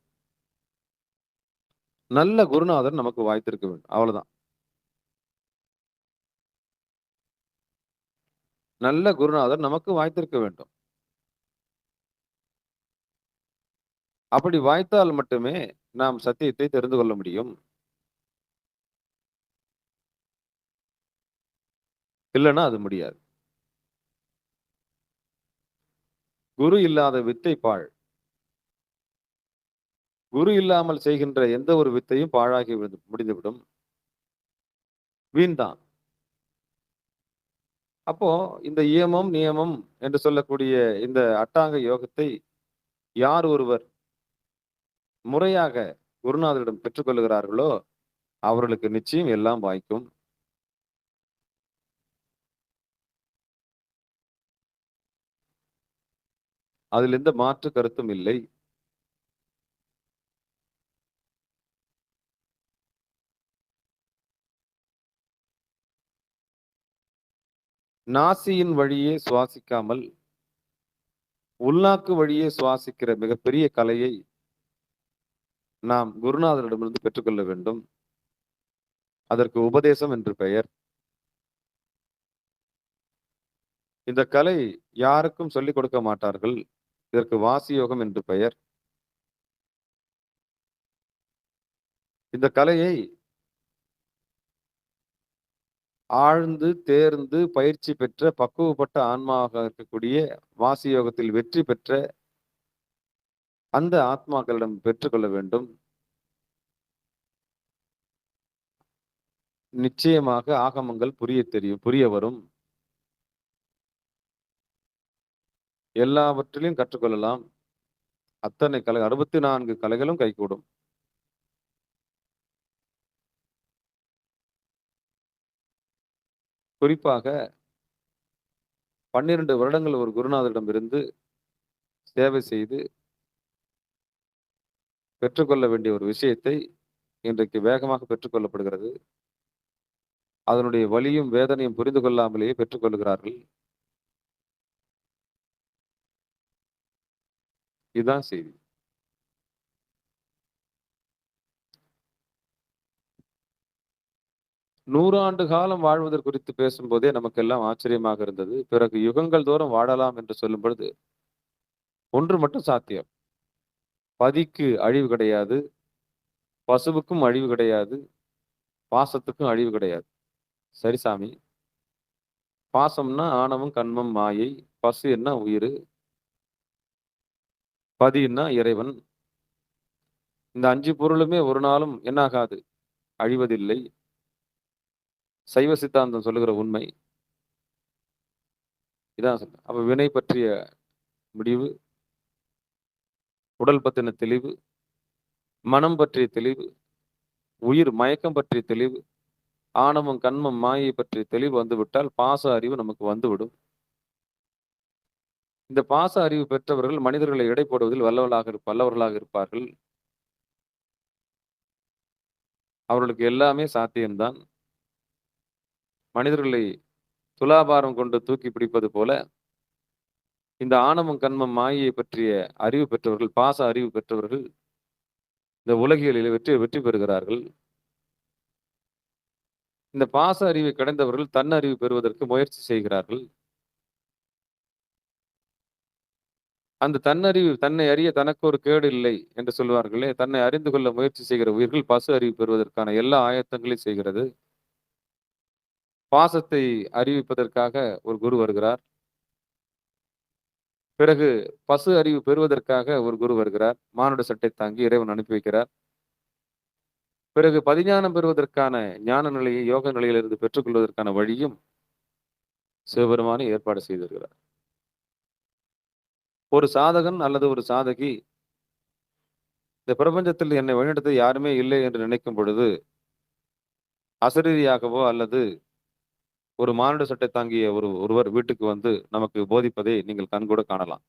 நல்ல குருநாதர் நமக்கு வாய்த்திருக்க வேண்டும். அவ்வளவுதான். நல்ல குருநாதர் நமக்கு வாய்த்திருக்க வேண்டும். அப்படி வாய்த்தால் மட்டுமே நாம் சத்தியத்தை தெரிந்து கொள்ள முடியும். இல்லைன்னா அது முடியாது. குரு இல்லாத வித்தை பாழ். குரு இல்லாமல் செய்கின்ற எந்த ஒரு வித்தையும் பாழாகி முடிந்துவிடும், வீண்தான். அப்போ இந்த இயமம், நியமம் என்று சொல்லக்கூடிய இந்த அட்டாங்க யோகத்தை யார் ஒருவர் முறையாக குருநாதரிடம் பெற்றுக்கொள்கிறார்களோ, அவர்களுக்கு நிச்சயம் எல்லாம் வாய்க்கும். அதில் எந்த மாற்று கருத்தும் இல்லை. நாசியின் வழியே சுவாசிக்காமல் உள்நாக்கு வழியே சுவாசிக்கிற மிகப்பெரிய கலையை நாம் குருநாதரிடமிருந்து பெற்றுக்கொள்ள வேண்டும். அதற்கு உபதேசம் என்று பெயர். இந்த கலை யாருக்கும் சொல்லிக் கொடுக்க மாட்டார்கள். இதற்கு வாசியோகம் என்று பெயர். இந்த கலையை ஆழ்ந்து தேர்ந்து பயிற்சி பெற்ற பக்குவப்பட்ட ஆன்மாவாக இருக்கக்கூடிய வாசியோகத்தில் வெற்றி பெற்ற அந்த ஆத்மாக்களிடம் பெற்றுக்கொள்ள வேண்டும். நிச்சயமாக ஆகமங்கள் புரிய வரும். எல்லாவற்றிலும் கற்றுக்கொள்ளலாம். அத்தனை கலை 64 கலைகளும் கைகூடும். குறிப்பாக 12 வருடங்கள் ஒரு குருநாதரிடம் இருந்து சேவை செய்து பெற்றுக்கொள்ள வேண்டிய ஒரு விஷயத்தை இன்றைக்கு வேகமாக பெற்றுக்கொள்ளப்படுகிறது. அதனுடைய வலியும் வேதனையும் புரிந்து கொள்ளாமலேயே பெற்றுக்கொள்கிறார்கள். இதுதான் செய்தி. நூறாண்டு காலம் வாழ்வதற்கு குறித்து பேசும்போதே நமக்கெல்லாம் ஆச்சரியமாக இருந்தது. பிறகு யுகங்கள் தோறும் வாழலாம் என்று சொல்லும் பொழுது ஒன்று மட்டும் சாத்தியம். பதிக்கு அழிவு கிடையாது, பசுவுக்கும் அழிவு கிடையாது, பாசத்துக்கும் அழிவு கிடையாது. சரி சாமி, பாசம்னா ஆணவம், கண்மம், மாயை. பசு என்ன உயிர், பதின்னா இறைவன். இந்த 5 பொருளுமே ஒரு நாளும் என்னாகாது, அழிவதில்லை. சைவ சித்தாந்தம் சொல்லுகிற உண்மை இதான். அப்ப வினை பற்றிய முடிவு, உடல் பற்றின தெளிவு, மனம் பற்றிய தெளிவு, உயிர் மயக்கம் பற்றிய தெளிவு, ஆணவம், கண்மம், மாயை பற்றிய தெளிவு வந்துவிட்டால் பாச அறிவு நமக்கு வந்துவிடும். இந்த பாச அறிவு பெற்றவர்கள் மனிதர்களை எடை போடுவதில் வல்லவர்களாக இருப்பார்கள். அவர்களுக்கு எல்லாமே சாத்தியம்தான். மனிதர்களை துலாபாரம் கொண்டு தூக்கி பிடிப்பது போல இந்த ஆணவம், கண்மம், மாயை பற்றிய அறிவு பெற்றவர்கள், பாச அறிவு பெற்றவர்கள் இந்த உலகியலில் வெற்றி பெறுகிறார்கள். இந்த பாச அறிவை கடந்தவர்கள் தன்னறிவு பெறுவதற்கு முயற்சி செய்கிறார்கள். அந்த தன்னறிவு, தன்னை அறிய தனக்கு ஒரு கேடு இல்லை என்று சொல்வார்களே, தன்னை அறிந்து கொள்ள முயற்சி செய்கிற உயிர்கள் பசு அறிவு பெறுவதற்கான எல்லா ஆயத்தங்களையும் செய்கிறது. பாசத்தை அறிவிப்பதற்காக ஒரு குரு வருகிறார். பிறகு பசு அறிவு பெறுவதற்காக ஒரு குரு வருகிறார். மானுட சட்டை தாங்கி இறைவன் அனுப்பி வைக்கிறார். பிறகு பதிஞானம் பெறுவதற்கான ஞான நிலையை யோக நிலையிலிருந்து பெற்றுக்கொள்வதற்கான வழியும் சிவபெருமானை ஏற்பாடு செய்திருக்கிறார். ஒரு சாதகன் அல்லது ஒரு சாதகி இந்த பிரபஞ்சத்தில் என்னை வழிநடத்த யாருமே இல்லை என்று நினைக்கும் பொழுது அசரீரியாகவோ அல்லது ஒரு மானுட சட்டை தாங்கிய ஒருவர் வீட்டுக்கு வந்து நமக்கு போதிப்பதை நீங்கள் கண்கூட காணலாம்.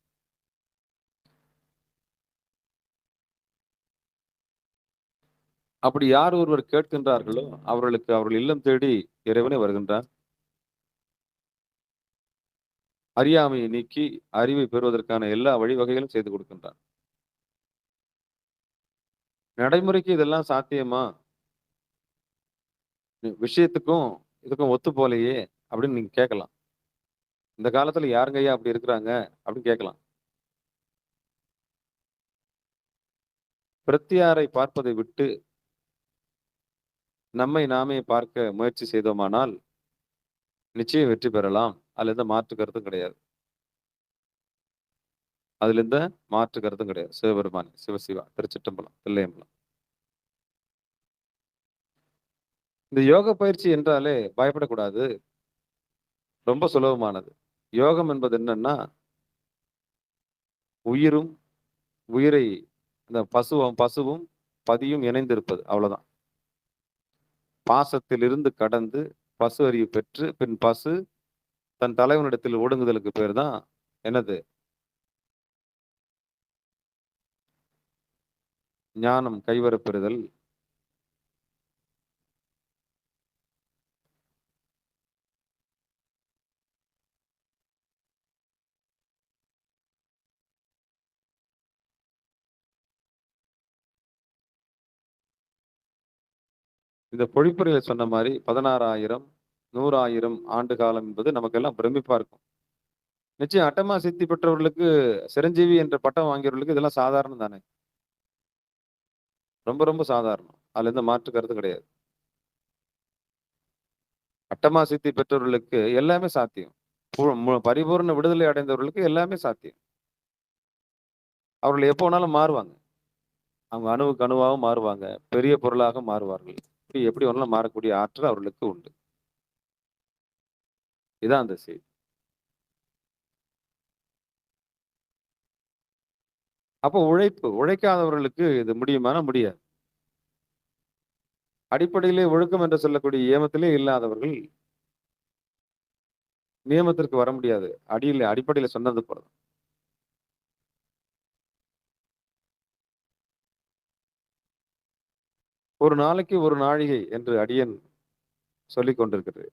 அப்படி யார் ஒருவர் கேட்கின்றார்களோ அவர்களுக்கு அவர்கள் இல்லம் தேடி இறைவனை வருகின்றார். அறியாமையை நீக்கி அறிவை பெறுவதற்கான எல்லா வழிவகைகளும் செய்து கொடுக்கின்றார். நடைமுறைக்கு இதெல்லாம் சாத்தியமா, விஷயத்துக்கும் இதுக்கும் ஒத்து போலையே அப்படின்னு நீங்க கேட்கலாம். இந்த காலத்துல யாருங்க ஐயா அப்படி இருக்கிறாங்க அப்படின்னு கேட்கலாம். பிரத்தியாரை பார்ப்பதை விட்டு நம்மை நாமே பார்க்க முயற்சி செய்தோமானால் நிச்சயம் வெற்றி பெறலாம். அதுல எந்த மாற்று கருத்தும் கிடையாது. அதுல எந்த மாற்று கருத்தும் கிடையாது. சிவபெருமான், சிவசிவா, திருச்சிற்றம்பலம், தில்லையம்பலம். இந்த யோக பயிற்சி என்றாலே பயப்படக்கூடாது. ரொம்ப சுலபமானது. யோகம் என்பது என்னன்னா, உயிரும் உயிரை இந்த பசுவும் பதியும் இணைந்திருப்பது. அவ்வளவுதான். பாசத்திலிருந்து கடந்து பசு அறிவு பெற்று, பின் பசு தன் தலைவனிடத்தில் ஒடுங்குதலுக்கு பேர் தான் என்னது? ஞானம் கைவரப் பெறுதல். இந்த பொழிப்புரையில சொன்ன மாரி 16,000, 100,000 ஆண்டு காலம் என்பது நமக்கெல்லாம் பிரமிப்பா இருக்கும். நிச்சயம் அட்டமா சித்தி பெற்றவர்களுக்கு, சிரஞ்சீவி என்ற பட்டம் வாங்கியவர்களுக்கு இதெல்லாம் சாதாரணம் தானே! ரொம்ப, ரொம்ப சாதாரணம். அதுல எந்த மாற்று கருத்து கிடையாது. அட்டமா சித்தி பெற்றவர்களுக்கு எல்லாமே சாத்தியம். பரிபூரண விடுதலை அடைந்தவர்களுக்கு எல்லாமே சாத்தியம். அவர்கள் எப்போ வேணாலும் மாறுவாங்க. அவங்க அணுவுக்கு அணுவாகவும் மாறுவாங்க. பெரிய பொருளாக மாறுவார்கள். இப்படி எப்படி வேணாலும் மாறக்கூடிய ஆற்றல் அவர்களுக்கு உண்டு. இதான் அந்த செய்தி. அப்போ உழைக்காதவர்களுக்கு இது முடியுமானா முடியாது. அடிப்படையிலே ஒழுக்கம் என்று சொல்லக்கூடிய ஏமத்திலே இல்லாதவர்கள் நியமத்திற்கு வர முடியாது. அடிப்படையில சொன்னது போல. ஒரு நாளைக்கு ஒரு நாழிகை என்று அடியன் சொல்லிக் கொண்டிருக்கிறது.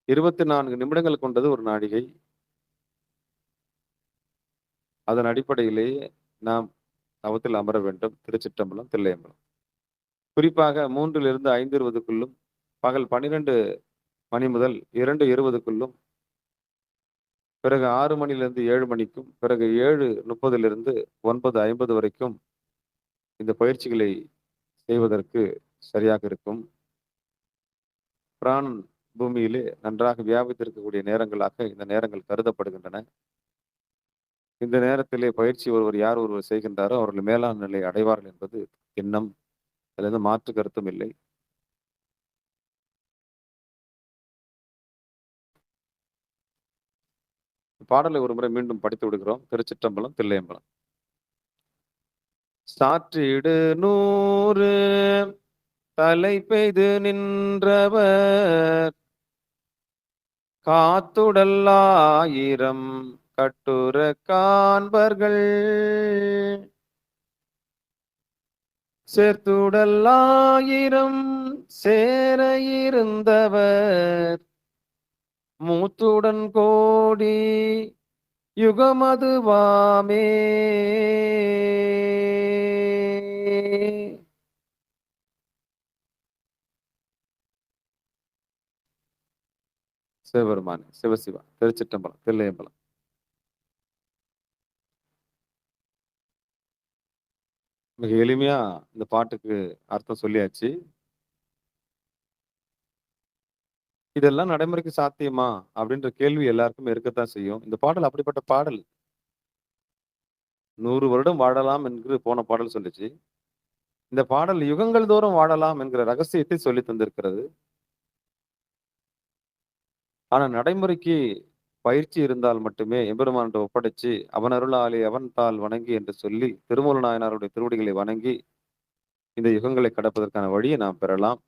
24 நிமிடங்கள் கொண்டது ஒரு நாழிகை. அதன் அடிப்படையிலேயே நாம் தவத்தில் அமர வேண்டும். திருச்சிற்றம்பலம், தில்லையம்பலம். குறிப்பாக 3லிருந்து 5:20க்குள்ளும், பகல் 12 மணி முதல் 2:20க்குள்ளும், பிறகு 6 மணிலிருந்து 7 மணிக்கும், பிறகு 7:30லிருந்து 9:50 வரைக்கும் இந்த பயிற்சிகளை செய்வதற்கு சரியாக இருக்கும். பிராணன் பூமியிலே நன்றாக வியாபித்திருக்கக்கூடிய நேரங்களாக இந்த நேரங்கள் கருதப்படுகின்றன. இந்த நேரத்திலே பயிற்சி யார் ஒருவர் செய்கின்றாரோ அவர்கள் மேலாண் நிலை அடைவார்கள் என்பது எண்ணம். அதில் எந்த மாற்று கருத்தும் இல்லை. பாடலை ஒரு முறை மீண்டும் படித்து விடுகிறோம். திருச்சிற்றம்பலம், தில்லையம்பலம். சாற்றிடு 100 தலை பெய்து நின்றவர், காத்துடல் 1000 கட்டுற காண்பர்கள், சேர்த்துடல் 1000 சேர இருந்தவர், மூத்துடன் கோடி யுகமதுவாமே. சிவபெருமானே, சிவசிவா, திருச்சிற்றம்பலம், தில்லையம்பலம். மிக எளிமையா இந்த பாட்டுக்கு அர்த்தம் சொல்லியாச்சு. இதெல்லாம் நடைமுறைக்கு சாத்தியமா அப்படின்ற கேள்வி எல்லாருக்குமே இருக்கத்தான் செய்யும். இந்த பாடல் அப்படிப்பட்ட பாடல். 100 வருடம் வாழலாம் என்று போன பாடல் சொல்லுச்சு. இந்த பாடல் யுகங்கள் தோறும் வாழலாம் என்கிற ரகசியத்தை சொல்லி தந்திருக்கிறது. ஆனா நடைமுறைக்கு பயிற்சி இருந்தால் மட்டுமே எம்பெருமான்கிட்ட ஒப்படைச்சு அவன் அருளாலே அவன் தாள் வணங்கி என்று சொல்லி திருமூல நாயனாருடைய திருவடிகளை வணங்கி இந்த யுகங்களை கடப்பதற்கான வழியை நாம் பெறலாம்.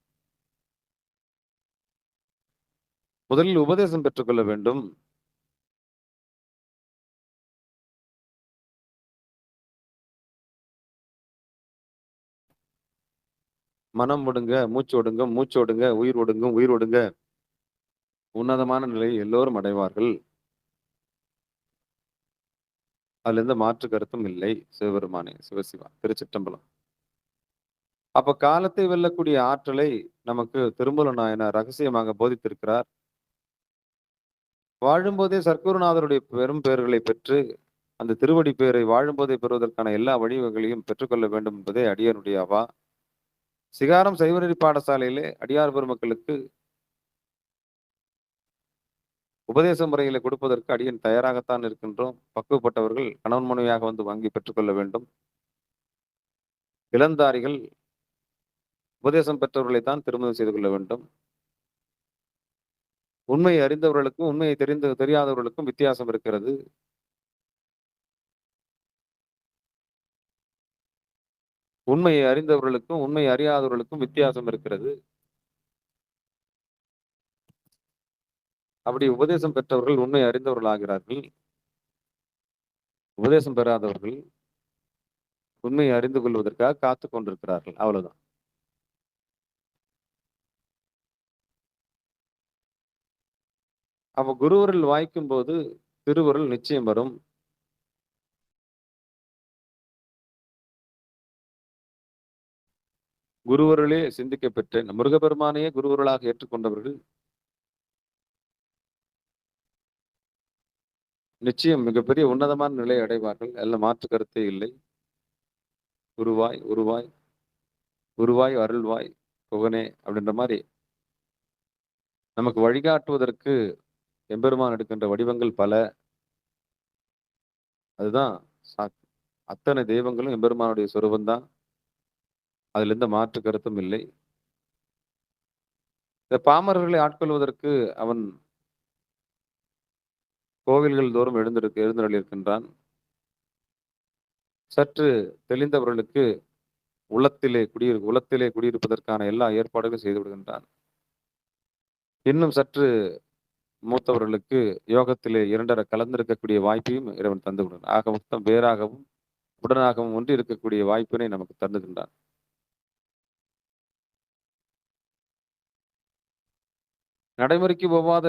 முதலில் உபதேசம் பெற்றுக்கொள்ள வேண்டும். மனம் ஒடுங்க, மூச்சு ஒடுங்க, மூச்சு ஒடுங்க, உயிர் ஒடுங்கும், உயிர் ஒடுங்க உன்னதமான நிலையை எல்லோரும் அடைவார்கள். அதுல எந்த மாற்று கருத்தும் இல்லை. சிவபெருமானே, சிவசிவா, திருச்சிற்றம்பலம். அப்ப காலத்தை வெல்லக்கூடிய ஆற்றலை நமக்கு திருமூல நாயனார் ரகசியமாக போதித்திருக்கிறார். வாழும்போதே சர்க்குருநாதருடைய பெரும் பெயர்களை பெற்று அந்த திருவடி பெயரை வாழும்போதே பெறுவதற்கான எல்லா வழிவகைகளையும் பெற்றுக்கொள்ள வேண்டும் என்பதே அடியாருடைய அவா. சிகாரம் சைவநெறி பாடசாலையிலே அடியார் பெருமக்களுக்கு உபதேச முறைகளை கொடுப்பதற்கு அடியன் தயாராகத்தான் இருக்கின்றோம். பக்குவப்பட்டவர்கள் கணவன் மனைவியாக வந்து வாங்கி பெற்றுக்கொள்ள வேண்டும். இளந்தாரிகள் உபதேசம் பெற்றவர்களை தான் திருமணம் செய்து கொள்ள வேண்டும். உண்மையை அறிந்தவர்களுக்கும் உண்மையை தெரியாதவர்களுக்கும் வித்தியாசம் இருக்கிறது. உண்மையை அறிந்தவர்களுக்கும் உண்மையை அறியாதவர்களுக்கும் வித்தியாசம் இருக்கிறது. அப்படி உபதேசம் பெற்றவர்கள் உண்மை அறிந்தவர்கள் ஆகிறார்கள். உபதேசம் பெறாதவர்கள் உண்மையை அறிந்து கொள்வதற்காக காத்து கொண்டிருக்கிறார்கள். அவ்வளவுதான். அப்ப குருவருள் வாய்க்கும் போது திருவருள் நிச்சயம் வரும். குருவருளே சிந்திக்க பெற்றேன். முருகப்பெருமானையே குருவருளாக ஏற்றுக்கொண்டவர்கள் நிச்சயம் மிகப்பெரிய உன்னதமான நிலை அடைவார்கள். எல்லாம் மாற்று கருத்தே இல்லை. குருவாய் உருவாய் குருவாய் அருள்வாய் புகனே அப்படின்ற மாதிரி நமக்கு வழிகாட்டுவதற்கு எம்பெருமான் எடுக்கின்ற வடிவங்கள் பல. அதுதான் அத்தனை தெய்வங்களும் எம்பெருமானுடைய சொரூபந்தான். அதுல எந்த மாற்று கருத்தும் இல்லை. இந்த பாமரர்களை ஆட்கொள்வதற்கு அவன் கோவில்கள் தோறும் எழுந்தருளியிருக்கின்றான். சற்று தெளிந்தவர்களுக்கு உள்ளத்திலே குடியிருப்பதற்கான எல்லா ஏற்பாடுகளும் செய்து விடுகின்றான். இன்னும் சற்று மூத்தவர்களுக்கு யோகத்திலே இரண்டரை கலந்திருக்கக்கூடிய வாய்ப்பையும் இறைவன் தந்து விடுகிறான். ஆக மொத்தம் வேறாகவும் உடனாகவும் ஒன்றி இருக்கக்கூடிய வாய்ப்பினை நமக்கு தந்துகின்றான். நடைமுறைக்கு போவாத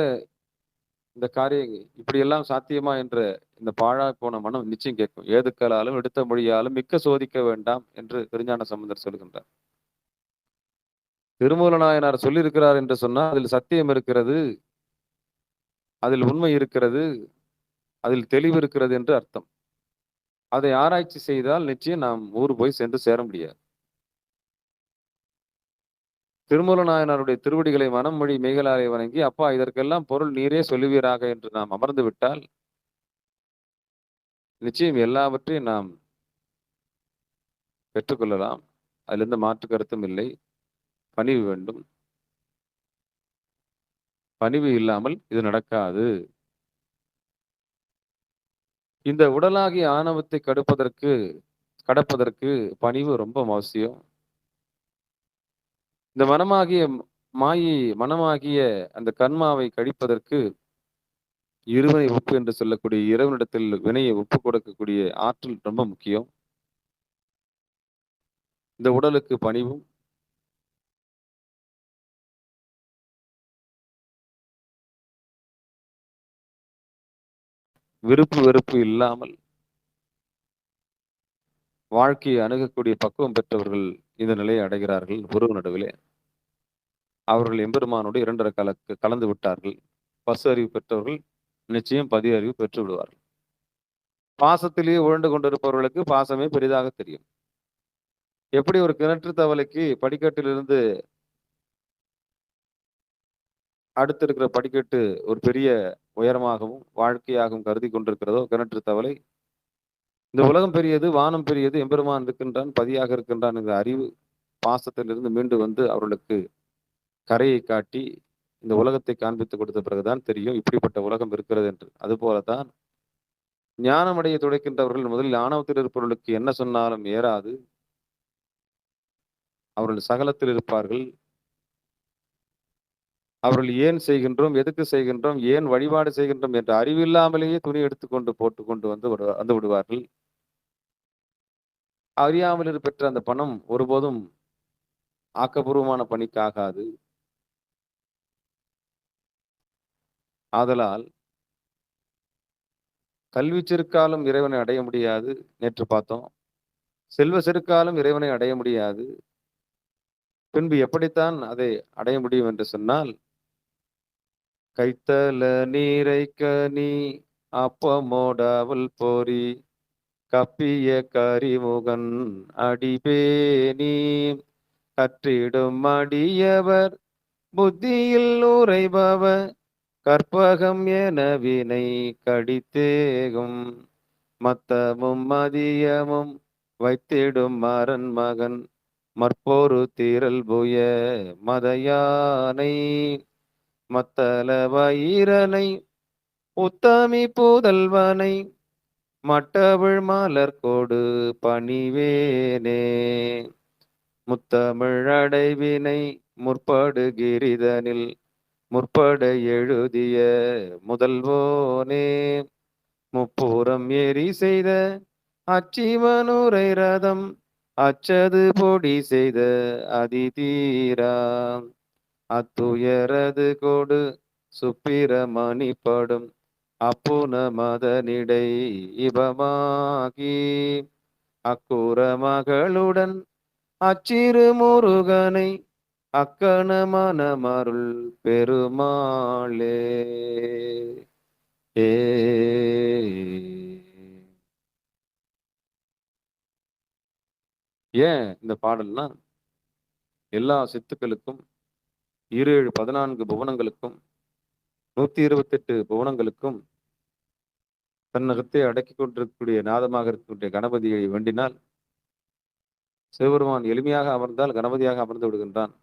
இந்த காரியம் இப்படியெல்லாம் சாத்தியமா என்ற இந்த பாழாய் போன மனம் நிச்சயம் கேட்கும். ஏதுக்களாலும் எடுத்த மொழியாலும் மிக்க சோதிக்க வேண்டாம் என்று திருஞான சம்பந்தர் சொல்கின்றார். திருமூலநாயனார் சொல்லியிருக்கிறார் என்று சொன்னால் அதில் சத்தியம் இருக்கிறது, அதில் உண்மை இருக்கிறது, அதில் தெளிவு இருக்கிறது என்று அர்த்தம். அதை ஆராய்ச்சி செய்தால் நிச்சயம் நாம் ஊர் போய் சென்று சேர முடியாது. திருமூலநாயனாருடைய திருவடிகளை மனம் மொழி மெய்களாலே வணங்கி, அப்பா இதற்கெல்லாம் பொருள் நீரே சொல்லுவீராக என்று நாம் அமர்ந்து விட்டால் நிச்சயம் எல்லாவற்றையும் நாம் பெற்றுக்கொள்ளலாம். அதில் எந்த மாற்று கருத்தும் இல்லை. பணிவு வேண்டும். பணிவு இல்லாமல் இது நடக்காது. இந்த உடலாகிய ஆணவத்தை கடப்பதற்கு பணிவு ரொம்ப அவசியம். இந்த மனமாகிய அந்த கர்மாவை கழிப்பதற்கு இருவினை ஒப்பு என்று சொல்லக்கூடிய இறைவனிடத்தில் வினையை ஒப்பு கொடுக்கக்கூடிய ஆற்றல் ரொம்ப முக்கியம். இந்த உடலுக்கு பணிவும் விருப்பு வெறுப்பு இல்லாமல் வாழ்க்கையை அணுகக்கூடிய பக்குவம் பெற்றவர்கள் இந்த நிலையை அடைகிறார்கள். உறவு நடுவிலே அவர்கள் எம்பெருமானோடு இரண்டரை கலந்து விட்டார்கள். பசு அறிவு பெற்றவர்கள் நிச்சயம் பதி அறிவு பெற்று விடுவார்கள். பாசத்திலேயே உழண்டு கொண்டிருப்பவர்களுக்கு பாசமே பெரிதாக தெரியும். எப்படி ஒரு கிணற்று தவளைக்கு படிக்கட்டிலிருந்து அடுத்து இருக்கிற படிக்கட்டு ஒரு பெரிய உயரமாகவும் வாழ்க்கையாகவும் கருதி கொண்டிருக்கிறதோ, கிணற்று தவளை இந்த உலகம் பெரியது, வானம் பெரியது, எம்பெருமான் இருக்கின்றான், பதியாக இருக்கின்றான் என்ற அறிவு பாசத்திலிருந்து மீண்டு வந்து அவர்களுக்கு கரையை காட்டி இந்த உலகத்தை காண்பித்து கொடுத்த பிறகுதான் தெரியும் இப்படிப்பட்ட உலகம் இருக்கிறது என்று. அதுபோலதான் ஞானமடைய துடைக்கின்றவர்கள் முதலில் ஆணவத்தில் இருப்பவர்களுக்கு என்ன சொன்னாலும் ஏறாது. அவர்கள் சகலத்தில் இருப்பார்கள். அவர்கள் ஏன் செய்கின்றோம், எதுக்கு செய்கின்றோம், ஏன் வழிபாடு செய்கின்றோம் என்ற அறிவில்லாமலேயே துணி எடுத்துக்கொண்டு போட்டுக்கொண்டு வந்து விடுவார்கள். அறியாமல் பெற்ற அந்த பணம் ஒருபோதும் ஆக்கப்பூர்வமான பணிக்கு ஆகாது. ஆதலால் கல்வி செருக்காலும் இறைவனை அடைய முடியாது. நேற்று பார்த்தோம். செல்வ செருக்காலும் இறைவனை அடைய முடியாது. பின்பு எப்படித்தான் அதை அடைய முடியும் என்று சொன்னால், கைத்தல நீரை கனி அப்பமோடாவல் போரி கப்பிய கரிமுகன் அடிபேனி கற்றிடும் அடியவர் புத்தியில் உரைபவர் கற்பகம் என வினை கடித்தேகும் மத்தமும் மதியமும் வைத்திடும் மரன் மகன் மற்போரு தீரல் புய மதயானை மத்தள வயிரனை உத்தமி புதல்வனை மட்டவிழ் மலர்கோடு பணிவேனே முத்தமிழடைவினை முற்படுகிரிதனில் முற்பட எழுதிய முதல்வோனே முப்புறம் ஏறி செய்த அச்சிவனுரை ரதம் அச்சது பொடி செய்த அதிதீரா அத்துயரது கொடு சுப்பிரமணிப்படும் அப்புன மதனிடை இபமாகி அக்குற மகளுடன் அச்சிறு முருகனை அக்கண மனமருள் பெருமாளே. ஏ ஏன் இந்த பாடல்னா எல்லா சித்துக்களுக்கும் 14 புவனங்களுக்கும் 128 புவனங்களுக்கும் தன்னகத்தை அடக்கி கொண்டிருக்கக்கூடிய நாதமாக இருக்கக்கூடிய கணபதியை வேண்டினால் சிவபெருமான் எளிமையாக அமர்ந்தால் கணபதியாக அமர்ந்து விடுகின்றான்.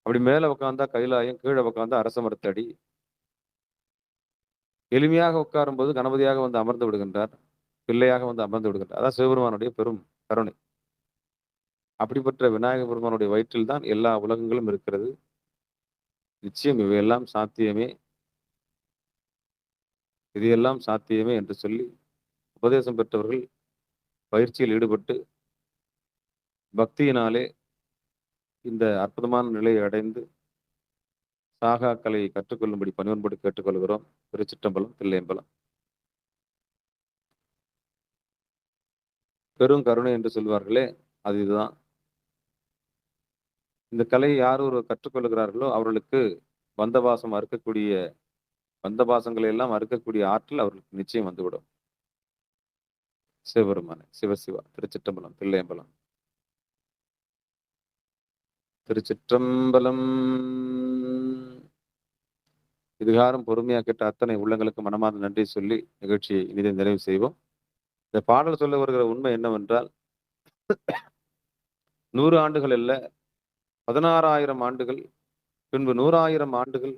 அப்படி மேல உட்கார்ந்தா கைலாயம், கீழே உட்கார்ந்தா அரச மரத்தடி. எளிமையாக உட்காரும் போது கணபதியாக வந்து அமர்ந்து விடுகின்றார், பிள்ளையாக வந்து அமர்ந்து விடுகின்றார். அதான் சிவபெருமானுடைய பெரும் கருணை. அப்படிப்பட்ட விநாயக பெருமானுடைய வயிற்றில் தான் எல்லா உலகங்களும் இருக்கிறது. நிச்சயம் இவையெல்லாம் சாத்தியமே, இதையெல்லாம் சாத்தியமே என்று சொல்லி உபதேசம் பெற்றவர்கள் பயிற்சியில் ஈடுபட்டு பக்தியினாலே இந்த அற்புதமான நிலையை அடைந்து சாகா கலையை கற்றுக்கொள்ளும்படி பணிவன்போடு கேட்டுக்கொள்கிறோம். திருச்சிற்றம்பலம், தில்லையம்பலம். பெரும் கருணை என்று சொல்வார்களே, அது இதுதான். இந்த கலையை யார் ஒரு கற்றுக்கொள்கிறார்களோ அவர்களுக்கு பந்தபாசம் அறுக்கக்கூடிய பந்தபாசங்களை எல்லாம் அறுக்கக்கூடிய ஆற்றல் அவர்களுக்கு நிச்சயம் வந்துவிடும். சிவபெருமானே, சிவசிவா. திருச்சிற்றம்பலம், தில்லையம்பலம். திருச்சிற்றம்பலம். இதுகாரம் பொறுமையா கேட்ட அத்தனை உள்ளங்களுக்கு மனமார்ந்த நன்றி சொல்லி நிகழ்ச்சியை இனிதை நிறைவு செய்வோம். இந்த பாடல் சொல்ல வருகிற உண்மை என்னவென்றால் 100 ஆண்டுகள் அல்ல, 16,000 ஆண்டுகள், பின்பு 100,000 ஆண்டுகள்,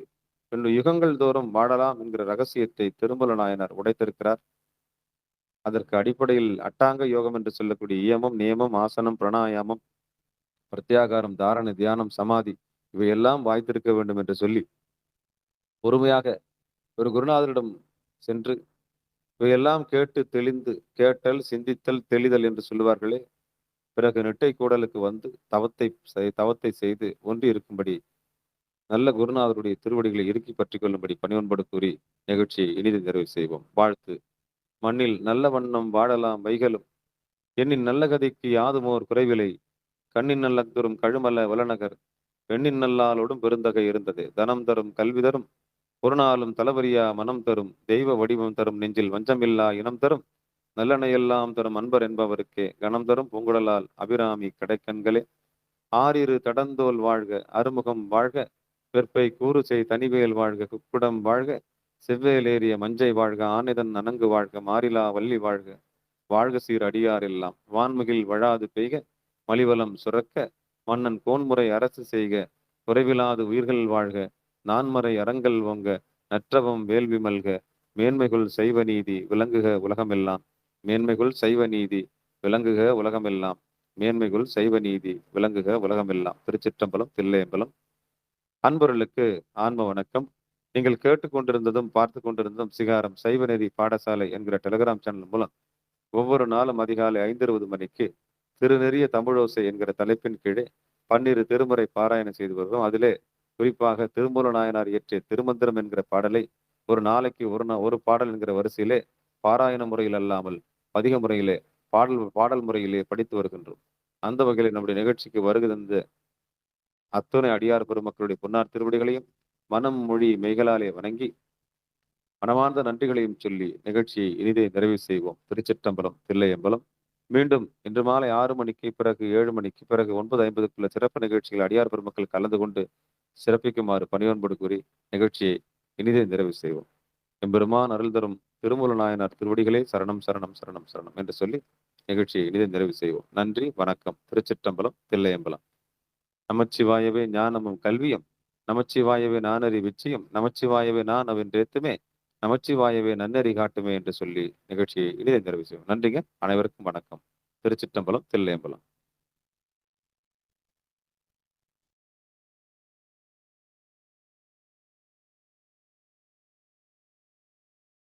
பின்பு யுகங்கள் தோறும் வாழலாம் என்கிற ரகசியத்தை திருமூல நாயனார் உடைத்திருக்கிறார். அதற்கு அடிப்படையில் அட்டாங்க யோகம் என்று சொல்லக்கூடிய இயமம், நியமம், ஆசனம், பிராணாயாமம், பிரத்யாகாரம், தாரணை, தியானம், சமாதி இவையெல்லாம் வாய்த்திருக்க வேண்டும் என்று சொல்லி பொறுமையாக ஒரு குருநாதரிடம் சென்று இவையெல்லாம் கேட்டு தெளிந்து, கேட்டல், சிந்தித்தல், தெளிதல் என்று சொல்லுவார்களே, பிறகு நெட்டை கூடலுக்கு வந்து தவத்தை செய்து ஒன்றி இருக்கும்படி நல்ல குருநாதருடைய திருவடிகளை இறுக்கி பற்றி கொள்ளும்படி பணிவன்போடு கூறி நிகழ்ச்சியை இனிது நிறைவு செய்வோம். வாழ்த்து. மண்ணில் நல்ல வண்ணம் வாழலாம் வைகளும், எண்ணின் நல்ல கதைக்கு யாதுமோர் குறைவிலை, கண்ணின் நல்ல தரும் கழுமல வலநகர், பெண்ணின் நல்லாலோடும் பெருந்தகை இருந்தது, தனம் தரும் கல்வி தரும் ஒரு நாளும் தளபரியா மனம் தரும், தெய்வ வடிவம் தரும் நெஞ்சில் வஞ்சமில்லா இனம் தரும், நல்லெண்ணெயெல்லாம் தரும் அன்பர் என்பவருக்கே, கணம் தரும் பூங்குழலால் அபிராமி கடைக்கண்களே, ஆறிரு தடந்தோல் வாழ்க, அறுமுகம் வாழ்க, வெற்பை கூறு செய் தனிவேல் வாழ்க, குக்குடம் வாழ்க, செவ்வேலேறிய மஞ்சை வாழ்க, ஆனிதன் அணங்கு வாழ்க, மாறிலா வள்ளி வாழ்க, வாழ்க சீர் அடியார் எல்லாம், வான்முகில் வழாது பெய்க, மலிவலம் சுரக்க, மன்னன் கோன்முறை அரசு செய்க, குறைவிலாது உயிர்கள் வாழ்க, நான்மறை அறங்கள் ஓங்க, நற்றவம் வேள்வி மல்க, மேன்மைகுள் சைவ நீதி விளங்குக உலகமெல்லாம், மேன்மைகுள் சைவ நீதி விளங்குக உலகமெல்லாம், மேன்மைகுள் சைவ நீதி விளங்குக உலகமெல்லாம். திருச்சிற்றம்பலம், தில்லையம்பலம். அன்பர்களுக்கு ஆன்ம வணக்கம். நீங்கள் கேட்டுக்கொண்டிருந்ததும் பார்த்து கொண்டிருந்ததும் சிகாரம் சைவநெறி பாடசாலை என்கிற டெலிகிராம் சேனல் மூலம் ஒவ்வொரு நாளும் அதிகாலை 5:20 மணிக்கு திருநெறிய தமிழோசை என்கிற தலைப்பின் கீழே 12 திருமுறை பாராயணம் செய்து வருகிறோம். அதிலே குறிப்பாக திருமூல நாயனார் இயற்றிய திருமந்திரம் என்கிற பாடலை ஒரு நாளைக்கு ஒரு பாடல் என்கிற வரிசையிலே பாராயண முறையில் அல்லாமல் பதிக முறையிலே பாடல் முறையிலே படித்து வருகின்றோம். அந்த வகையில் நம்முடைய நிகழ்ச்சிக்கு வருகை தந்த அத்துணை அடியார் பெருமக்களுடைய பொன்னார் திருவடிகளையும் மனம் மொழி மெய்களாலே வணங்கி மனமார்ந்த நன்றிகளையும் சொல்லி நிகழ்ச்சியை இனிதே நிறைவு செய்வோம். திருச்சிற்றம்பலம், தில்லையம்பலம். மீண்டும் இன்று மாலை 6 மணிக்கு பிறகு 7 மணிக்கு பிறகு 9:50 சிறப்பு நிகழ்ச்சிகள் அடியார் பெருமக்கள் கலந்து கொண்டு சிறப்பிக்குமாறு பணிவன்போடு கூறி நிகழ்ச்சியை இனிதே நிறைவு செய்வோம். எம்பெருமான் அருள் தரும் திருமூல நாயனார் திருவடிகளே சரணம் சரணம் சரணம் சரணம் என்று சொல்லி நிகழ்ச்சியை இனிதை நிறைவு செய்வோம். நன்றி, வணக்கம். திருச்சிற்றம்பலம், தில்லையம்பலம். நமச்சிவாயவே ஞானமும் கல்வியும், நமச்சிவாயவே நானறி விச்சயம், நமச்சிவாயவே நான் அவன்றேத்துமே, நமச்சிவாயவே நன்னறி காட்டுமே என்று சொல்லி நிகழ்ச்சியை இனிதை நிறைவு செய்வோம். நன்றிங்க. அனைவருக்கும் வணக்கம். திருச்சிற்றம்பலம், தில்லையம்பலம்.